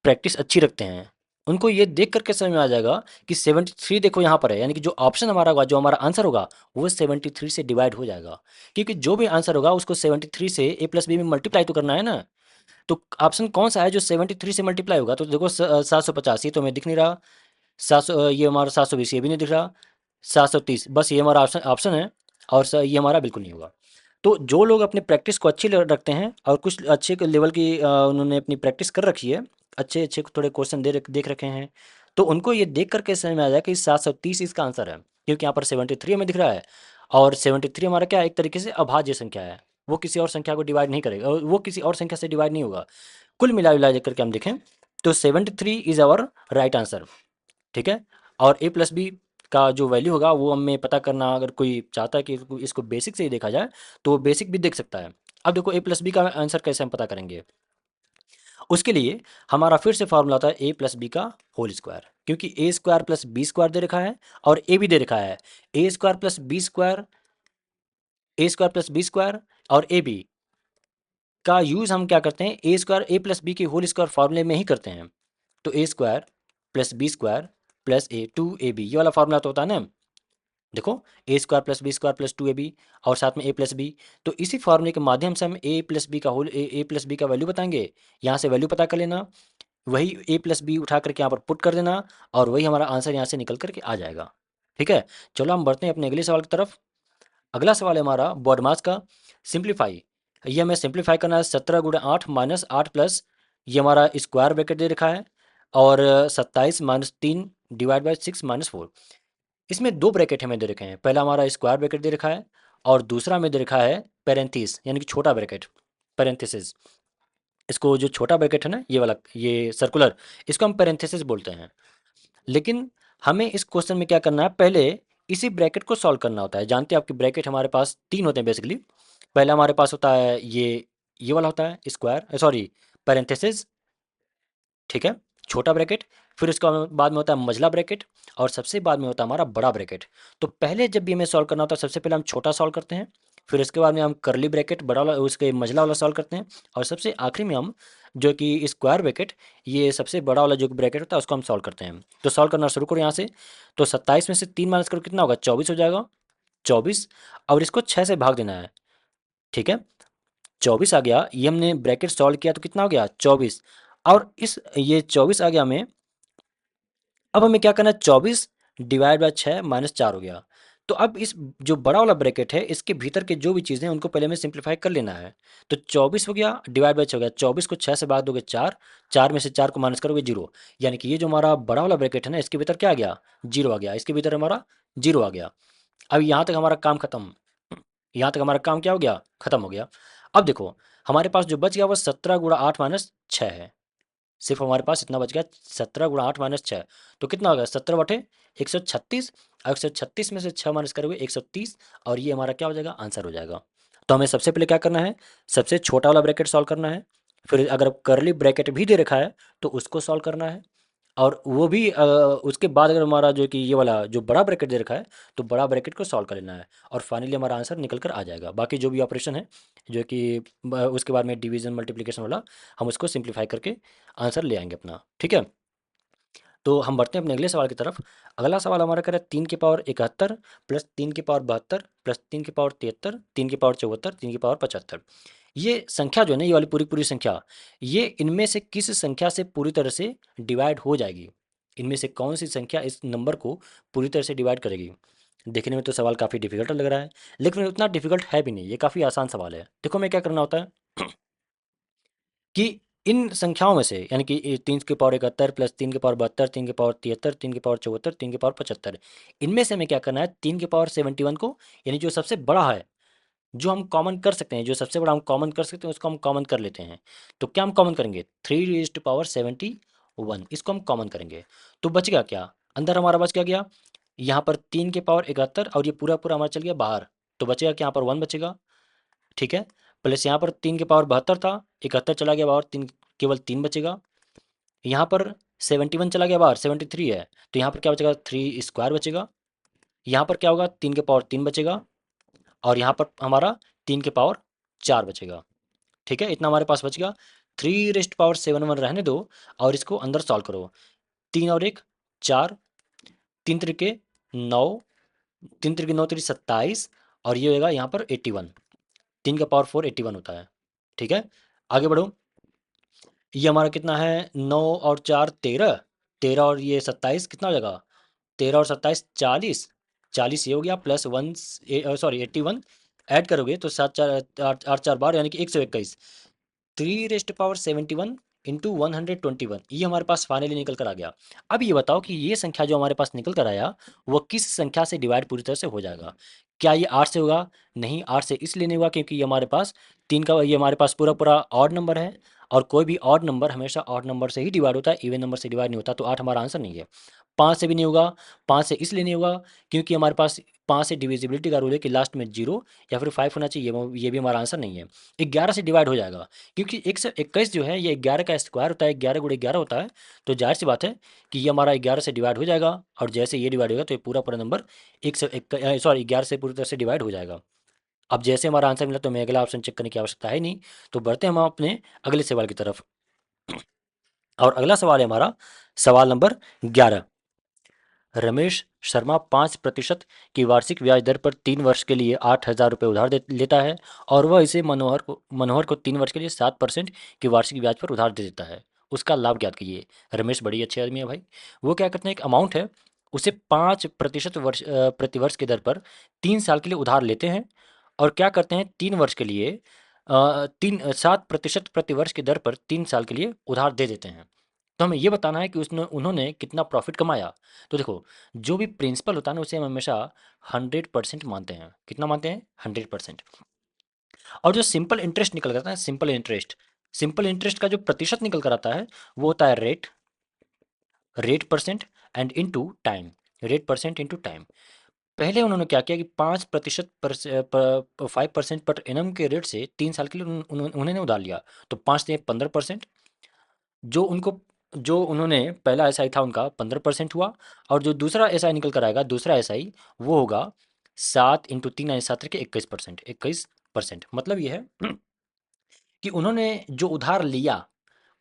A: प्रैक्टिस अच्छी रखते हैं उनको ये देख करके समझ में आ जाएगा कि 73 देखो यहाँ पर है, यानी कि जो ऑप्शन हमारा होगा, जो हमारा आंसर होगा वो 73 से डिवाइड हो जाएगा। क्योंकि जो भी आंसर होगा उसको 73 से a+b में मल्टीप्लाई तो करना है ना। तो ऑप्शन कौन सा है जो 73 से मल्टीप्लाई होगा, तो देखो 750, ये तो हमें दिख नहीं रहा। 700, ये हमारा 720 ये भी नहीं दिख रहा, 730 बस ये हमारा ऑप्शन ऑप्शन है, और ये हमारा बिल्कुल नहीं होगा। तो जो लोग अपनी प्रैक्टिस को अच्छी रखते हैं और कुछ अच्छे लेवल की उन्होंने अपनी प्रैक्टिस कर रखी है, अच्छे अच्छे थोड़े क्वेश्चन देख रखे हैं, तो उनको ये देख करके समझ में आ जाए कि 730 इसका आंसर है, क्योंकि यहाँ पर 73 हमें दिख रहा है, और 73 हमारा क्या है, एक तरीके से अभाज्य संख्या है, वो किसी और संख्या को डिवाइड नहीं करेगा, वो किसी और संख्या से डिवाइड नहीं होगा। कुल मिला मिला करके हम देखें तो 73 इज आवर राइट आंसर। ठीक है। और ए प्लस बी का जो वैल्यू होगा वो हमें पता करना, अगर कोई चाहता है कि इसको बेसिक से ही देखा जाए तो वो बेसिक भी देख सकता है। अब देखो ए प्लस बी का आंसर कैसे हम पता करेंगे, उसके लिए हमारा फिर से फॉर्मूला होता है ए प्लस बी का होल स्क्वायर, क्योंकि A square plus B square दे रखा है और ए भी दे रखा है। A square plus B square, A square plus B square और ए बी का यूज़ हम क्या करते हैं, A square A plus B के होल स्क्वायर फॉर्मूले में ही करते हैं। तो A square plus B square plus A two A B, ये वाला फॉर्मूला तो होता है ना। देखो, A square plus B square plus two A B और साथ में ए प्लस बी, तो इसी फॉर्मूले के माध्यम से हम ए प्लस बी का होल ए प्लस बी का वैल्यू बताएंगे। यहाँ से वैल्यू पता कर लेना, वही ए प्लस बी उठा करके यहाँ पर पुट कर देना, और वही हमारा आंसर यहाँ से निकल करके आ जाएगा। ठीक है। चलो हम बढ़ते हैं अपने अगले सवाल की तरफ। अगला सवाल है हमारा बॉडमास का, सिंप्लीफाई। ये हमें सिंप्लीफाई करना है, 17 × 8 माइनस 8 प्लस, ये हमारा स्क्वायर ब्रैकेट दे रखा है, और 27 - 3 डिवाइड बाई 6 - 4। इसमें दो ब्रैकेट हमें दे रखे हैं, पहला हमारा स्क्वायर ब्रैकेट दे रखा है और दूसरा हमें दे रखा है पेरेंथीस, यानी कि छोटा ब्रैकेट, पेरेंथेसिस। इसको जो छोटा ब्रैकेट है ना, ये वाला, ये सर्कुलर, इसको हम पेरेंथेसिस बोलते हैं। लेकिन हमें इस क्वेश्चन में क्या करना है, पहले इसी ब्रैकेट को सॉल्व करना होता है। जानते हैं आपके ब्रैकेट हमारे पास तीन होते हैं बेसिकली। पहला हमारे पास होता है ये वाला होता है स्क्वायर, सॉरी, पैरेंथेसिस। ठीक है, छोटा ब्रैकेट। फिर उसके बाद में होता है मझला ब्रैकेट, और सबसे बाद में होता है हमारा बड़ा ब्रैकेट। तो पहले जब भी हमें सॉल्व करना होता है, सबसे पहले हम छोटा सॉल्व करते हैं, फिर उसके बाद में हम करली ब्रैकेट बड़ा वाला, उसके मझला वाला सॉल्व करते हैं, और सबसे आखिरी में हम जो कि स्क्वायर ब्रैकेट, ये सबसे बड़ा वाला जो ब्रैकेट होता है उसको हम सॉल्व करते हैं। तो सॉल्व करना शुरू करो यहाँ से। तो 27 में से 3 माइनस करो, कितना होगा, 24 हो जाएगा। 24, और इसको 6 से भाग देना है। ठीक है, 24 आ गया, ये हमने ब्रैकेट सॉल्व किया तो कितना हो गया, 24। और इस ये 24 आ गया हमें। अब हमें क्या करना है, 24 डिवाइड बाय 6 माइनस 4 हो गया। तो अब इस जो बड़ा वाला ब्रैकेट है, इसके भीतर के जो भी चीज़ें हैं उनको पहले हमें सिंप्लीफाई कर लेना है। तो 24 हो गया डिवाइड बाय 6 हो गया, 24 को 6 से भाग दोगे 4, 4 में से 4 को माइनस करोगे 0, यानी कि ये जो हमारा बड़ा वाला ब्रैकेट है ना, इसके भीतर क्या आ गया, 0 आ गया, इसके भीतर हमारा 0 आ गया। अब यहाँ तक हमारा काम खत्म, यहाँ तक हमारा काम क्या हो गया, खत्म हो गया। अब देखो, हमारे पास जो बच गया वो 17 × 8 - 6 है। सिर्फ हमारे पास इतना बच गया, 17 × 8 - 6, तो कितना हो गया, 17/136। 136 में से 6 माइनस करोगे 130, और ये हमारा क्या हो जाएगा, आंसर हो जाएगा। तो हमें सबसे पहले क्या करना है, सबसे छोटा वाला ब्रैकेट सॉल्व करना है, फिर अगर करली ब्रैकेट भी दे रखा है तो उसको सॉल्व करना है, और वो भी उसके बाद अगर हमारा जो कि ये वाला जो बड़ा ब्रैकेट दे रखा है, तो बड़ा ब्रैकेट को सॉल्व कर लेना है, और फाइनली हमारा आंसर निकल कर आ जाएगा। बाकी जो भी ऑपरेशन है, जो कि उसके बाद में डिवीजन मल्टीप्लिकेशन वाला, हम उसको सिंप्लीफाई करके आंसर ले आएंगे अपना। ठीक है। तो हम बढ़ते हैं अपने अगले सवाल की तरफ। अगला सवाल हमारा कह रहा है 3 की पावर 71 प्लस 3 की पावर 72 प्लस 3 की पावर 73 3 की पावर 74 3 की पावर 75। ये संख्या जो है ना, ये वाली पूरी पूरी संख्या, ये इनमें से किस संख्या से पूरी तरह से डिवाइड हो जाएगी, इनमें से कौन सी संख्या इस नंबर को पूरी तरह से डिवाइड करेगी। देखने में तो सवाल काफ़ी डिफिकल्ट लग रहा है, लेकिन उतना डिफिकल्ट है भी नहीं, ये काफ़ी आसान सवाल है। देखो हमें क्या करना होता है कि इन संख्याओं में से, यानी कि 3 की पावर 71 प्लस 3 की पावर 72 3 की पावर 73 3 की पावर 74 3 की पावर 75, इनमें से हमें क्या करना है, 3 की पावर 71 को, यानी जो सबसे बड़ा है, जो हम कॉमन कर सकते हैं, जो सबसे बड़ा हम कॉमन कर सकते हैं उसको हम कॉमन कर लेते हैं। तो क्या हम कॉमन करेंगे, 3 की पावर 71, इसको हम कॉमन करेंगे। तो बच गया क्या, अंदर हमारा बच क्या गया, यहाँ पर 3 की पावर 71, और ये पूरा पूरा हमारा चल गया बाहर, तो बचेगा क्या, यहाँ पर 1 बचेगा। ठीक है, प्लस यहाँ पर 3 की पावर 72 था, 71 चला गया बाहर, तीन, केवल 3 बचेगा। यहाँ पर 71 चला गया बाहर, 73 है, तो यहाँ पर क्या बचेगा, 3 स्क्वायर बचेगा। यहाँ पर क्या होगा, 3 के पावर 3 बचेगा, और यहाँ पर हमारा 3 के पावर 4 बचेगा। ठीक है, इतना हमारे पास बच गया। 3 रेस्ट पावर 7 1 रहने दो, और इसको अंदर सॉल्व करो। 3 और 1 4, 3 त्रिके 9, 3 त्रिके 9 3 27, और ये होगा यहाँ पर 81। 3 का पावर 4 81 होता है। ठीक है, आगे बढ़ो। ये हमारा कितना है, 9 और 4 13, 13 और ये 27 कितना हो जाएगा, 13 और 27 40, 40 ये हो गया प्लस वन, सॉरी 81 ऐड करोगे तो 7 4 8 8 4 12 यानी कि 121, 3 रेस्ट पावर 71 इंटू 121 ये हमारे पास फाइनली निकल कर आ गया। अब ये बताओ कि ये संख्या जो हमारे पास निकल कर आया वो किस संख्या से डिवाइड पूरी तरह से हो जाएगा। क्या ये 8 से होगा? नहीं, 8 से इसलिए नहीं होगा क्योंकि ये हमारे पास तीन का, ये हमारे पास पूरा पूरा ऑड नंबर है, और कोई भी ऑड नंबर हमेशा ऑड नंबर से ही डिवाइड होता है, इवन नंबर से डिवाइड नहीं होता, तो 8 हमारा आंसर नहीं है। 5 से भी नहीं होगा, 5 से इसलिए नहीं होगा क्योंकि हमारे पास 5 से डिविजिबिलिटी का रूल है कि लास्ट में जीरो या फिर 5 होना चाहिए, ये भी हमारा आंसर नहीं है। 11 से डिवाइड हो जाएगा क्योंकि 121 जो है ये 11 का स्क्वायर होता है, 11 गुणे 11 होता है, तो जाहिर सी बात है कि ये हमारा 11 से डिवाइड हो जाएगा, और जैसे ये डिवाइड होगा तो ये पूरा पूरा नंबर एक से एक, सॉरी 11 से पूरी तरह से डिवाइड हो जाएगा। अब जैसे हमारा आंसर मिला तो हमें अगला ऑप्शन चेक करने की आवश्यकता है नहीं, तो बढ़ते हैं हम अपने अगले सवाल की तरफ। और अगला सवाल है हमारा सवाल नंबर 11। रमेश शर्मा 5% की वार्षिक ब्याज दर पर 3 वर्ष के लिए 8,000 रुपये उधार लेता है, और वह इसे मनोहर को 3 वर्ष के लिए 7% की वार्षिक ब्याज पर उधार दे देता है। उसका लाभ ज्ञात कीजिए। रमेश बड़ी अच्छे आदमी है भाई। वो क्या करते हैं, एक अमाउंट है, उसे 5% प्रतिवर्ष की दर पर 3 साल के लिए उधार लेते हैं, और क्या करते हैं 3 वर्ष के लिए 7% प्रतिवर्ष की दर पर 3 साल के लिए उधार दे देते हैं। तो हमें ये बताना है कि उसने उन्होंने कितना प्रॉफिट कमाया। तो देखो, जो भी प्रिंसिपल होता है ना उसे हम हमेशा 100% मानते हैं। कितना मानते हैं? 100%। और जो सिंपल इंटरेस्ट निकल कर आता है, सिंपल इंटरेस्ट का जो प्रतिशत निकल कर आता है वो होता है rate percent and into time, rate percent into time. पहले उन्होंने क्या किया कि 5% 5% पर एनम के रेट से 3 साल के लिए उन्होंने उधार लिया। तो 5 से 15%, जो उनको जो उन्होंने पहला एसआई था उनका 15% हुआ, और जो दूसरा एसआई निकल कर आएगा, दूसरा एसआई वो होगा 7 × 3 यानी 7 के 21%, 21%। मतलब ये है कि उन्होंने जो उधार लिया,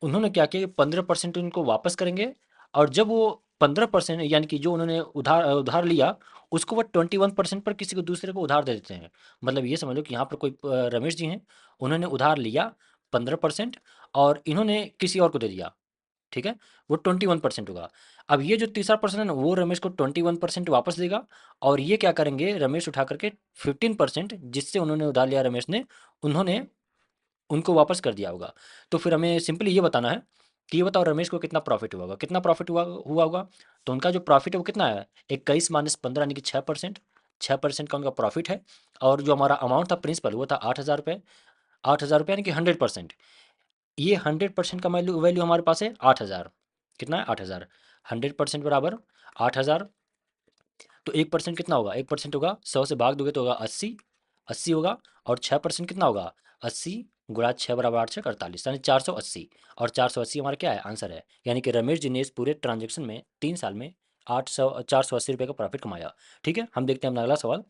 A: उन्होंने क्या किया कि 15% उनको वापस करेंगे, और जब वो 15% यानी कि जो उन्होंने उधार उधार लिया उसको वो 21% पर किसी को दूसरे को उधार दे देते हैं। मतलब ये समझ लो कि यहाँ पर कोई रमेश जी हैं, उन्होंने उधार लिया 15% और इन्होंने किसी और को दे दिया, ठीक है, वो 21% होगा। अब ये जो तीसरा पर्सन है ना वो रमेश को 21% वापस देगा, और ये क्या करेंगे, रमेश उठा करके 15% जिससे उन्होंने उधार लिया रमेश ने, उन्होंने उनको वापस कर दिया होगा। तो फिर हमें सिंपली ये बताना है कि ये बताओ रमेश को कितना प्रॉफिट हुआ होगा, कितना प्रॉफिट हुआ होगा। तो उनका जो प्रॉफिट है वो कितना है, 21 - 15 यानी कि 6%, 6% का उनका प्रॉफिट है। और जो हमारा अमाउंट था प्रिंसिपल वो था 8,000 रुपये, 8,000 रुपये यानी कि 100%। ये 100% का वैल्यू वैल्यू हमारे पास है 8,000। कितना है? 8,000। 100% बराबर 8,000। तो 1% कितना होगा? 1% होगा 100 से भाग दोगे तो होगा 80, 80 होगा। और 6% कितना होगा? 80 गुणा 6 बराबर 8 6 48 यानी 480। और 480 हमारा क्या है? आंसर है। यानी कि रमेश जी ने इस पूरे ट्रांजेक्शन में 3 साल में 480 रुपये का प्रॉफिट कमाया। ठीक है, हम देखते हैं अपना अगला सवाल।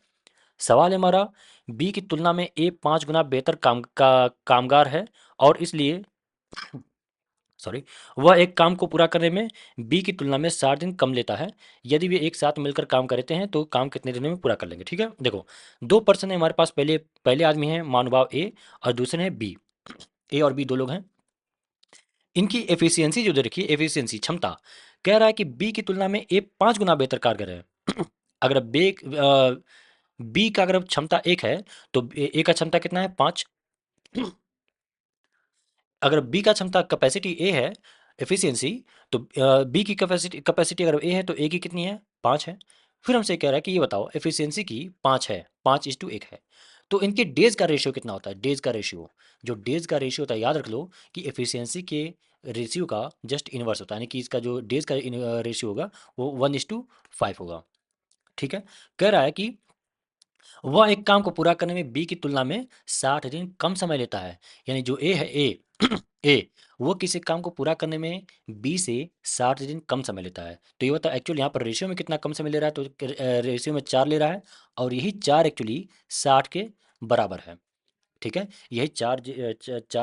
A: सवाल है हमारा, बी की तुलना में ए 5 गुना बेहतर कामगार है, और इसलिए सॉरी, वह एक काम को पूरा करने में बी की तुलना में 60 दिन कम लेता है। यदि वे एक साथ मिलकर काम करते हैं तो काम कितने दिनों में पूरा कर लेंगे। ठीक है, देखो, दो पर्सन है हमारे पास, पहले पहले आदमी है महानुभाव ए, और दूसरे हैं बी। ए और बी दो लोग हैं। इनकी एफिशिएंसी जो दे रखी है, एफिशिएंसी क्षमता, कह रहा है कि बी की तुलना में ए 5 गुना बेहतर कारगर है। अगर बी का अगर क्षमता 1 है तो ए का क्षमता कितना है? 5। अगर बी का क्षमता कैपेसिटी ए है, एफिशिएंसी, तो बी की कैपेसिटी कैपेसिटी अगर ए है तो ए की कितनी है? 5 है। फिर हमसे कह रहा है कि ये बताओ एफिशिएंसी की 5 है, 5:1 है, तो इनके डेज का रेशियो कितना होता है? डेज का रेशियो, जो डेज का रेशियो होता है, याद रख लो कि एफिशिएंसी के रेशियो का जस्ट इनवर्स होता है, यानी कि इसका जो डेज का रेशियो होगा वो 1:5 होगा। ठीक है, कह रहा है कि वह एक काम को पूरा करने में बी की तुलना में 60 दिन कम समय लेता है। यानी जो ए है, ए वो किसी काम को पूरा करने में बी से 60 दिन कम समय लेता है। तो ये बता एक्चुअली यहाँ पर रेशियो में कितना कम समय ले रहा है, तो रेशियो में 4 ले रहा है, और यही 4 एक्चुअली 60 के बराबर है। ठीक है, यही 4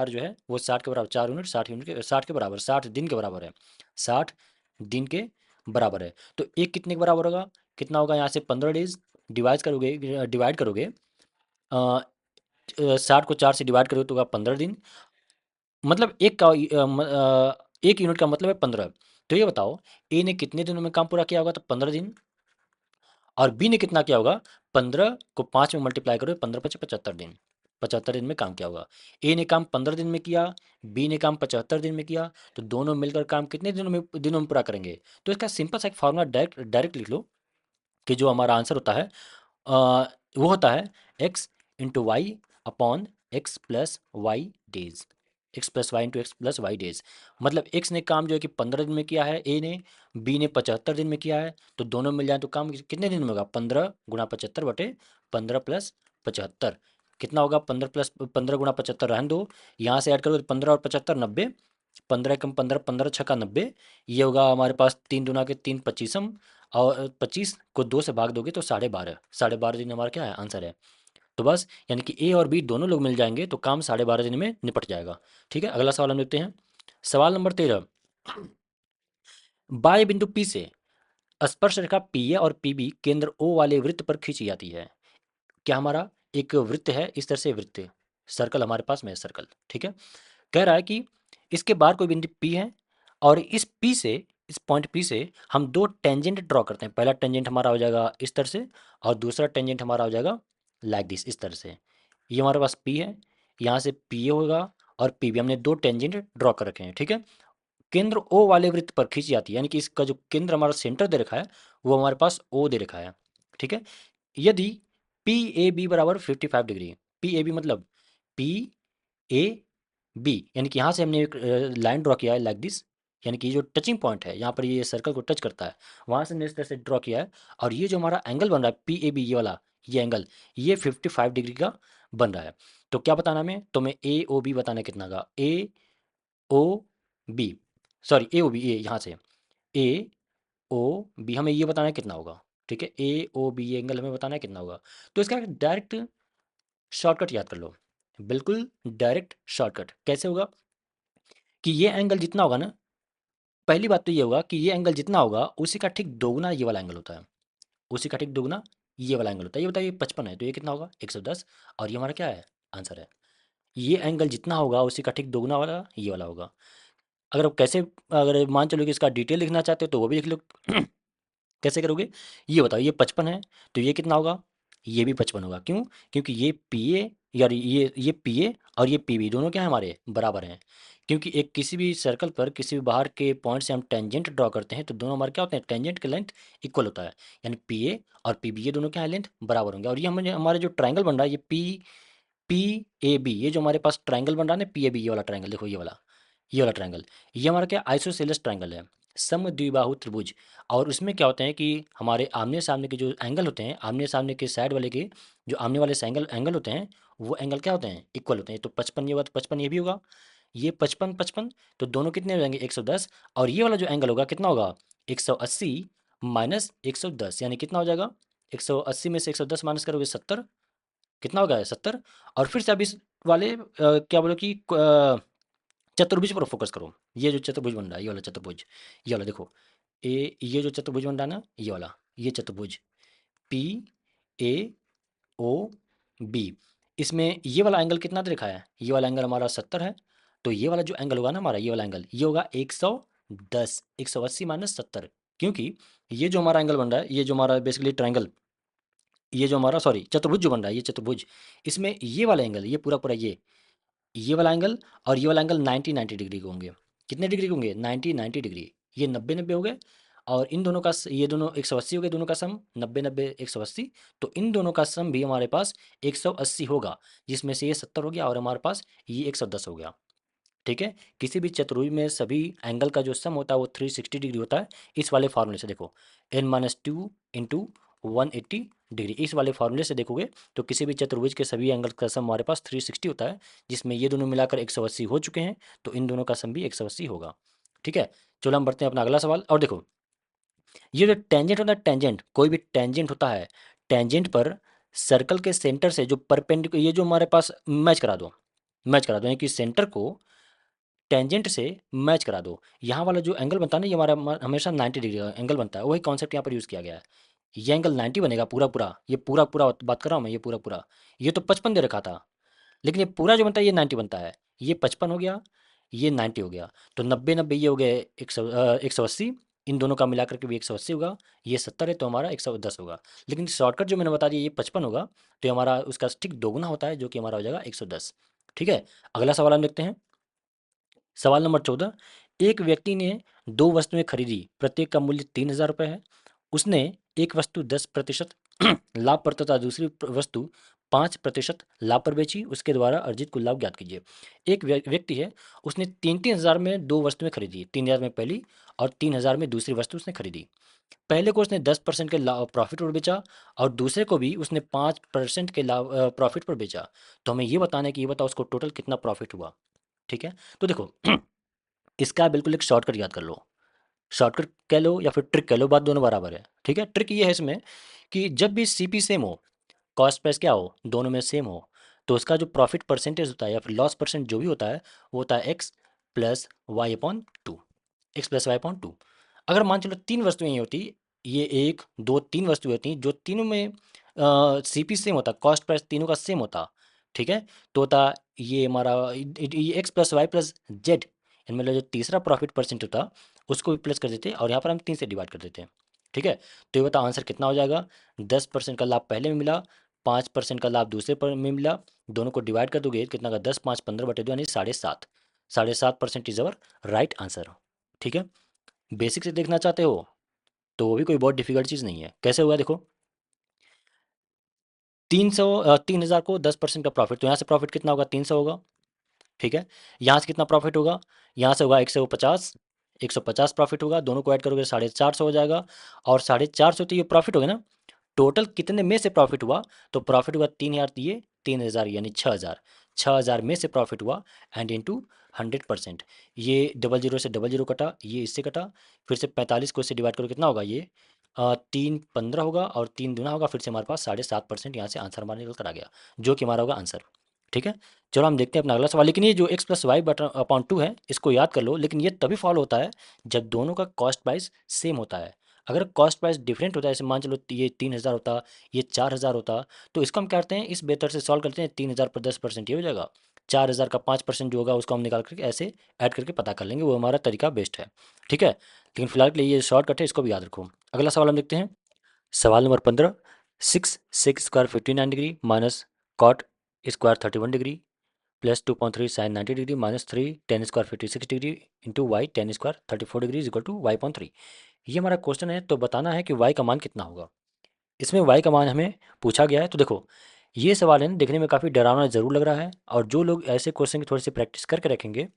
A: जो है वो 60 के बराबर, 4 यूनिट 60 यूनिट के 60 के बराबर, 60 दिन के बराबर है, 60 दिन के बराबर है। तो एक कितने के बराबर होगा? कितना होगा? यहाँ से 15 डेज डिवाइड करोगे 60 को 4 से डिवाइड करोगे तो होगा 15 दिन। मतलब एक का 1 यूनिट का मतलब है 15। तो ये बताओ ए ने कितने दिनों में काम पूरा किया होगा, तो 15 दिन। और बी ने कितना किया होगा, 15 को 5 में मल्टीप्लाई करो, 15 पचे 75 दिन, 75 दिन में काम किया होगा। ए ने काम 15 दिन में किया, बी ने काम 75 दिन में किया, तो दोनों मिलकर काम कितने दिनों में पूरा करेंगे। तो इसका सिंपल सा एक फॉर्मूला डायरेक्ट डायरेक्ट लिख लो कि जो हमारा आंसर होता है वो होता है x into y upon x plus y days. X plus y into x plus y days, मतलब एक्स ने काम जो है कि 15 दिन में किया है ए ने, बी ने 75 दिन में किया है, तो दोनों मिल जाए तो काम कितने दिन में होगा, 15 गुणा 75 बटे 15 प्लस 75। कितना होगा, 15 प्लस 15 गुणा 75 रहने दो, यहाँ से ऐड करो तो 15 और 75 90, 15 कम 15, 15 छक्का 90, ये होगा हमारे पास 3 दुना के 3 पच्चीसम, और 25 को 2 से भाग दोगे तो 12.5, 12.5 दिन हमारा क्या है, आंसर है। तो बस यानी कि ए और बी दोनों लोग मिल जाएंगे तो काम 12.5 दिन में निपट जाएगा। ठीक है, अगला सवाल हम देखते हैं। सवाल नंबर 13, बाएं बिंदु पी से स्पर्श रेखा पी ए और पी बी केंद्र ओ वाले वृत्त पर खींची जाती है। क्या हमारा एक वृत्त है, इस तरह से वृत्त, सर्कल हमारे पास में है, सर्कल। ठीक है, कह रहा है कि इसके बाहर कोई बिंदु पी है, और इस पी से, इस पॉइंट पी से हम दो टेंजेंट ड्रॉ करते हैं। पहला टेंजेंट हमारा हो जाएगा इस तरह से, और दूसरा टेंजेंट हमारा हो जाएगा लाइक दिस, इस तरह से। ये हमारे पास पी है, यहाँ से पी ए होगा, और पी बी, हमने दो टेंजेंट ड्रॉ कर रखे हैं। ठीक है, केंद्र ओ वाले वृत्त पर खींची जाती है, यानी कि इसका जो केंद्र हमारा सेंटर दे रखा है वो हमारे पास ओ दे रखा है। ठीक है, यदि पी ए बी बराबर 55 डिग्री, पी ए बी मतलब पी ए बी, यानी कि यहाँ से हमने एक लाइन ड्रॉ किया है लाइक दिस, यानी कि जो टचिंग पॉइंट है यहाँ पर ये सर्कल को टच करता है, वहाँ से हमने इस तरह से ड्रॉ किया है। और ये जो हमारा एंगल बन रहा है पी ए बी, ये वाला ये एंगल, ये 55 डिग्री का बन रहा है। तो क्या बताना हमें, तो मैं ए ओ बी बताना कितना का, ए ओ बी, सॉरी ए ओ बी, ए यहाँ से ए ओ बी हमें ये बताना है कितना होगा। ठीक है, ए ओ बी ये एंगल हमें बताना है कितना होगा। तो इसका डायरेक्ट शॉर्टकट याद कर लो, बिल्कुल डायरेक्ट शॉर्टकट कैसे होगा, कि ये एंगल जितना होगा ना, पहली बात तो ये होगा कि ये एंगल जितना होगा उसी का ठीक दोगुना ये वाला एंगल होता है, उसी का ठीक दोगुना ये वाला एंगल होता है। ये बताइए 55 है तो ये कितना होगा 110, और ये हमारा क्या है, आंसर है। ये एंगल जितना होगा उसी का ठीक दोगुना वाला ये वाला होगा। अगर आप कैसे, अगर मान चलो कि इसका डिटेल लिखना चाहते हो तो वो भी लिख लो। कैसे करोगे, ये बताओ, ये 55 है तो ये कितना होगा, ये भी 55 होगा। क्यों, क्योंकि ये पी ए, यार ये पी ए और ये पी बी दोनों क्या है, हमारे बराबर हैं। क्योंकि एक किसी भी सर्कल पर किसी भी बाहर के पॉइंट से हम टेंजेंट ड्रॉ करते हैं तो दोनों हमारे क्या होते हैं, टेंजेंट के लेंथ इक्वल होता है। यानी पी ए और पी बी ये दोनों क्या है, लेंथ बराबर होंगे। और ये हमें हमारे जो ट्राइंगल बन रहा है, ये पी पी ए बी, ये जो हमारे पास ट्राइंगल बन रहा है ना पी ए बी, ये वाला ट्राइंगल देखो, ये वाला ट्राइंगल, ये हमारा क्या आइसोसेलेस ट्राइंगल है, समद्विबाहु त्रिभुज। और उसमें क्या होते हैं कि हमारे आमने सामने के जो एंगल होते हैं, आमने सामने के साइड वाले के जो आमने वाले से एंगल एंगल होते हैं, वो एंगल क्या होते हैं, इक्वल होते हैं। तो 55 ये होगा तो 55 ये भी होगा, ये 55 55, तो दोनों कितने हो जाएंगे 110। और ये वाला जो एंगल होगा कितना होगा, 180 माइनस 110, यानी कितना हो जाएगा, 180 में से 110 माइनस करोगे 70, कितना हो गया 70। और फिर से अब इस वाले क्या बोलो कि चतुर्भुज पर फोकस करो। ये जो चतुर्भुज बन रहा है, ये वाला चतुर्भुज, ये वाला देखो, ये जो चतुर्भुज बन रहा है ना, ये वाला, ये चतुर्भुज पी ए ओ बी, इसमें ये वाला एंगल कितना दे रखा है, ये वाला एंगल हमारा 70 है। तो ये वाला जो एंगल होगा ना हमारा, ये वाला एंगल ये होगा 110, 180 माइनस 70। क्योंकि ये जो हमारा एंगल बन रहा है, ये जो हमारा बेसिकली ट्राइंगल, ये जो हमारा सॉरी चतुर्भुज जो बन रहा है, ये चतुर्भुज, इसमें ये वाला एंगल, ये पूरा पूरा ये वाला एंगल और ये वाला एंगल 90 90 डिग्री के होंगे। कितने डिग्री के होंगे, 90 90 डिग्री। ये 90 90 हो गए, और इन दोनों का ये दोनों 180 हो गए, दोनों का सम 90 90 180। तो इन दोनों का सम भी हमारे पास 180 होगा, जिसमें से ये 70 हो गया और हमारे पास ये 110 हो गया। ठीक है, किसी भी चतुर्भुज में सभी एंगल का जो सम होता है वो 360 डिग्री होता है। इस वाले फार्मूले से देखो, n-2 इंटू 180 डिग्री, इस वाले फार्मूले से देखोगे तो किसी भी चतुर्भुज के सभी एंगल का सम हमारे पास 360 होता है, जिसमें ये दोनों मिलाकर 180 हो चुके हैं, तो इन दोनों का सम भी 180 होगा। ठीक है, चलो हम बढ़ते हैं अपना अगला सवाल। और देखो, ये जो टेंजेंट होता है, टेंजेंट कोई भी टेंजेंट होता है, टेंजेंट पर सर्कल के सेंटर से जो परपेंडिकुलर, ये जो हमारे पास मैच करा दो, यानी कि सेंटर को टेंजेंट से मैच करा दो। यहाँ वाला जो एंगल बनता है ना, ये हमारा हमेशा 90 डिग्री का एंगल बनता है, वही कॉन्सेप्ट यहाँ पर यूज़ किया गया है। ये एंगल 90 बनेगा पूरा पूरा, ये पूरा पूरा बात कर रहा हूँ मैं, ये पूरा पूरा। ये तो 55 दे रखा था, लेकिन ये पूरा जो बनता है ये 90 बनता है। ये 55 हो गया, ये 90 हो गया, तो 90 90 ये हो गए 180, इन दोनों का मिलाकर के भी 180 होगा, ये 70 है तो हमारा 110 होगा। लेकिन शॉर्टकट जो मैंने बता दिया ये 55 होगा, तो ये हमारा उसका ठीक दोगुना होता है, जो कि हमारा हो जाएगा 110। ठीक है, अगला सवाल हम देखते हैं। सवाल नंबर 14, एक व्यक्ति ने दो वस्तुएं खरीदी, प्रत्येक का मूल्य 3,000 रुपये है। उसने एक वस्तु 10% लाभ पर तथा दूसरी वस्तु 5% लाभ पर बेची, उसके द्वारा अर्जित कुल लाभ ज्ञात कीजिए। एक व्यक्ति है, उसने 3,000 में दो वस्तुएं खरीदी, 3,000 में पहली और 3,000 में दूसरी वस्तु उसने खरीदी। पहले को उसने 10% के प्रॉफिट पर बेचा और दूसरे को भी उसने 5% के लाभ प्रॉफिट पर बेचा। तो हमें ये बताना है कि ये बताओ उसको टोटल कितना प्रॉफिट हुआ। ठीक है, तो देखो इसका बिल्कुल एक शॉर्टकट याद कर लो। शॉर्टकट कह लो या फिर ट्रिक कह लो, बात दोनों बराबर है। ठीक है, ट्रिक ये है इसमें कि जब भी सीपी सेम हो, कॉस्ट प्राइस क्या हो, दोनों में सेम हो, तो उसका जो प्रॉफिट परसेंटेज होता है या फिर लॉस परसेंट जो भी होता है, वो होता है x plus y upon two. X plus y upon two. अगर मान चलो तीन वस्तुएं ये होती, ये एक दो तीन वस्तुएं होती जो तीनों में सीपी सेम होता, कॉस्ट प्राइस तीनों का सेम होता। ठीक है, तो होता ये हमारा ये x plus Y plus z, इनमें जो तीसरा प्रॉफिट परसेंट होता उसको भी प्लस कर देते और यहाँ पर हम 3 से डिवाइड कर देते हैं। ठीक है, तो ये बता आंसर कितना हो जाएगा। 10% का लाभ पहले में मिला, 5% का लाभ दूसरे पर में मिला, दोनों को डिवाइड कर दोगे कितना का 10 5 15 बटे 2 यानी 7.5। 7.5% इज अवर राइट आंसर। ठीक है, बेसिक से देखना चाहते हो तो वो भी कोई बहुत डिफिकल्ट चीज़ नहीं है। कैसे हुआ देखो, 3,000 को 10% का प्रॉफिट, तो यहाँ से प्रॉफिट कितना होगा, 300 होगा। ठीक है, यहाँ से कितना प्रॉफिट होगा, यहाँ से होगा 150, 150 प्रॉफिट होगा, दोनों को ऐड करोगे 450 हो जाएगा। और 450 तो ये प्रॉफिट हो गया ना, टोटल कितने में से प्रॉफिट हुआ, तो प्रॉफिट हुआ 3,000, ये 3,000 यानी 6,000। 6,000 में से प्रॉफिट हुआ एंड इंटू 100%। ये डबल जीरो से डबल जीरो कटा, ये इससे कटा, फिर से 45 को इससे डिवाइड करो कितना होगा, ये 3 15 होगा और 3 दूना होगा, फिर से हमारे पास 7.5% यहाँ से आंसर हमारा निकल कर आ गया, जो कि हमारा होगा आंसर। ठीक है, चलो हम देखते हैं अपना अगला सवाल। लेकिन ये जो एक्स प्लस वाई बटा अपॉन टू है इसको याद कर लो, लेकिन ये तभी फॉलो होता है जब दोनों का कॉस्ट प्राइस सेम होता है। अगर कॉस्ट प्राइस डिफरेंट होता है, जैसे मान चलो ये 3,000 होता, ये 4,000 होता, तो इसको हम क्या करते हैं, इस बेहतर से सॉल्व करते हैं। 3,000 पर 10% ये हो जाएगा, 4,000 का 5% जो होगा उसको हम निकाल करके ऐसे ऐड करके पता कर लेंगे, वो हमारा तरीका बेस्ट है। ठीक है, लेकिन फिलहाल के लिए ये शॉर्टकट है, इसको भी याद रखो। अगला सवाल हम देखते हैं। सवाल number 15, six sec square 59 degree minus cot square 31 degree plus 2.3 sine 90 degree minus 3 tan square 56 degree into y tan square 34 degree equal to y point 3। ये हमारा क्वेश्चन है, तो बताना है कि वाई का मान कितना होगा। इसमें वाई का मान हमें पूछा गया है। तो देखो ये सवाल है ना, देखने में काफ़ी डरावना ज़रूर लग रहा है, और जो लोग ऐसे क्वेश्चन की थोड़ी सी प्रैक्टिस करके रखेंगे,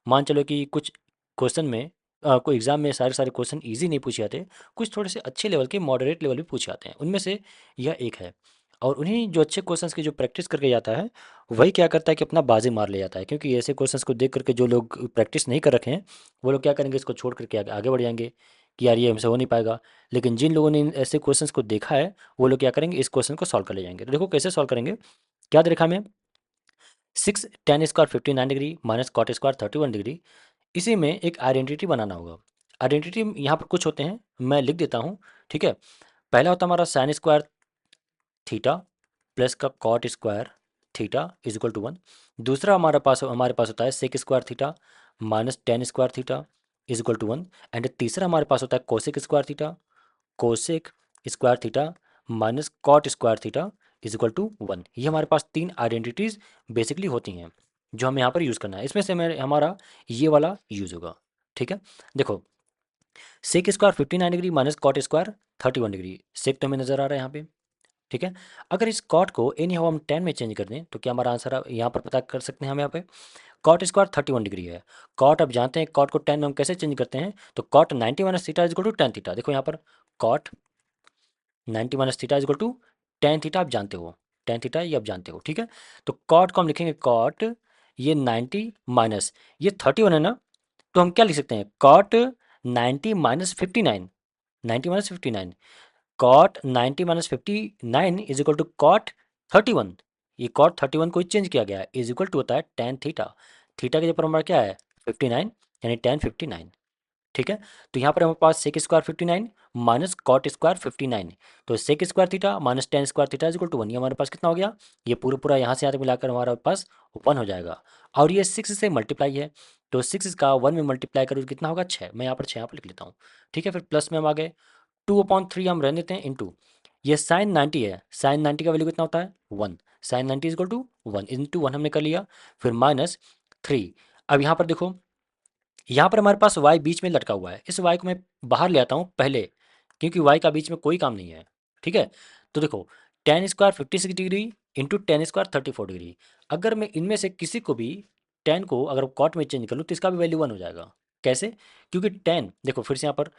A: मान चलो कि कुछ क्वेश्चन में कोई एग्जाम में सारे सारे क्वेश्चन इजी नहीं पूछे जाते, कुछ थोड़े से अच्छे लेवल के मॉडरेट लेवल भी पूछे जाते हैं, उनमें से यह एक है। और उन्हीं जो अच्छे क्वेश्चंस की जो प्रैक्टिस करके जाता है, वही क्या करता है कि अपना बाजी मार ले जाता है। क्योंकि ऐसे क्वेश्चंस को देख करके जो लोग प्रैक्टिस नहीं कर रखे हैं, वो लोग क्या करेंगे, इसको छोड़ करके आगे बढ़ जाएंगे कि यार ये हमसे हो नहीं पाएगा। लेकिन जिन लोगों ने ऐसे क्वेश्चंस को देखा है, वो लोग क्या करेंगे, इस क्वेश्चन को सॉल्व कर ले जाएंगे। तो देखो कैसे सॉल्व करेंगे, क्या दे रखा हमें, 6 tan square 59 degree minus cot square 31 degree, इसी में एक आइडेंटिटी बनाना होगा। आइडेंटिटी यहाँ पर कुछ होते हैं, मैं लिख देता हूँ। ठीक है, पहला होता है हमारा साइन स्क्वायर थीटा प्लस का cot square theta is equal to 1। दूसरा हमारे पास होता है sec square theta minus tan square theta is equal to 1। And तीसरा हमारे पास होता है cosec square theta, cosec square theta minus cot square theta is equal to 1। ये हमारे पास तीन आइडेंटिटीज बेसिकली होती हैं, जो हमें यहाँ पर यूज़ करना है। इसमें से हमारा ये वाला यूज़ होगा। ठीक है, देखो sec square 59 degree minus cot square 31 degree, sec तो हमें नज़र आ रहा है यहाँ पे। ठीक है, अगर इस कॉट को एनी हाउ हम 10 में चेंज कर दें, तो क्या हमारा आंसर यहाँ पर पता कर सकते हैं हम यहाँ पे। कॉट स्क्वायर 31 डिग्री है, कॉट अब जानते हैं कॉट को 10 में हम कैसे चेंज करते हैं, तो cot 90 minus theta is equal to tan theta. देखो यहाँ पर cot 90 minus theta is equal to tan theta, आप जानते हो टेन थीटा ये आप जानते हो। ठीक है, तो कॉट को हम लिखेंगे कॉट, ये 90 माइनस ये 31 है ना, तो हम क्या लिख सकते हैं, cot 90 minus 59, 90 minus 59, cot 90 minus 59 is equal to cot 31। ये कॉट 31 को चेंज किया गया है, इज इक्वल टू होता है टेन थीटा। थीटा के ऊपर हमारा क्या है 59, यानी टेन 59। ठीक है। तो यहाँ पर हमारे पास sec square 59 minus cot square 59, तो sec square theta minus tan square theta is equal to 1। ये हमारे पास कितना हो गया, ये पूरा पूरा यहाँ से यहाँ तक मिलाकर हमारे पास 1 हो जाएगा। और ये 6 से मल्टीप्लाई है, तो 6 का 1 में मल्टीप्लाई करो तो कितना होगा 6। मैं यहाँ पर 6 यहाँ पर लिख लेता हूँ। ठीक है, फिर प्लस में हम आ गए, 2/3 हम रहने देते हैं इंटू, ये साइन 90 है, साइन 90 का वैल्यू कितना होता है 1, sine 90 is equal to 1 into 1 हमने कर लिया, फिर माइनस 3। अब यहाँ पर देखो, यहाँ पर हमारे पास y बीच में लटका हुआ है, इस y को मैं बाहर ले आता हूँ पहले, क्योंकि y का बीच में कोई काम नहीं है। ठीक है, तो देखो ten square 56 degree into ten square 34 degree, अगर मैं इनमें से किसी को भी टेन को अगर कॉट में चेंज कर लूँ तो इसका भी वैल्यू 1 हो जाएगा। कैसे, क्योंकि टेन देखो फिर से यहाँ पर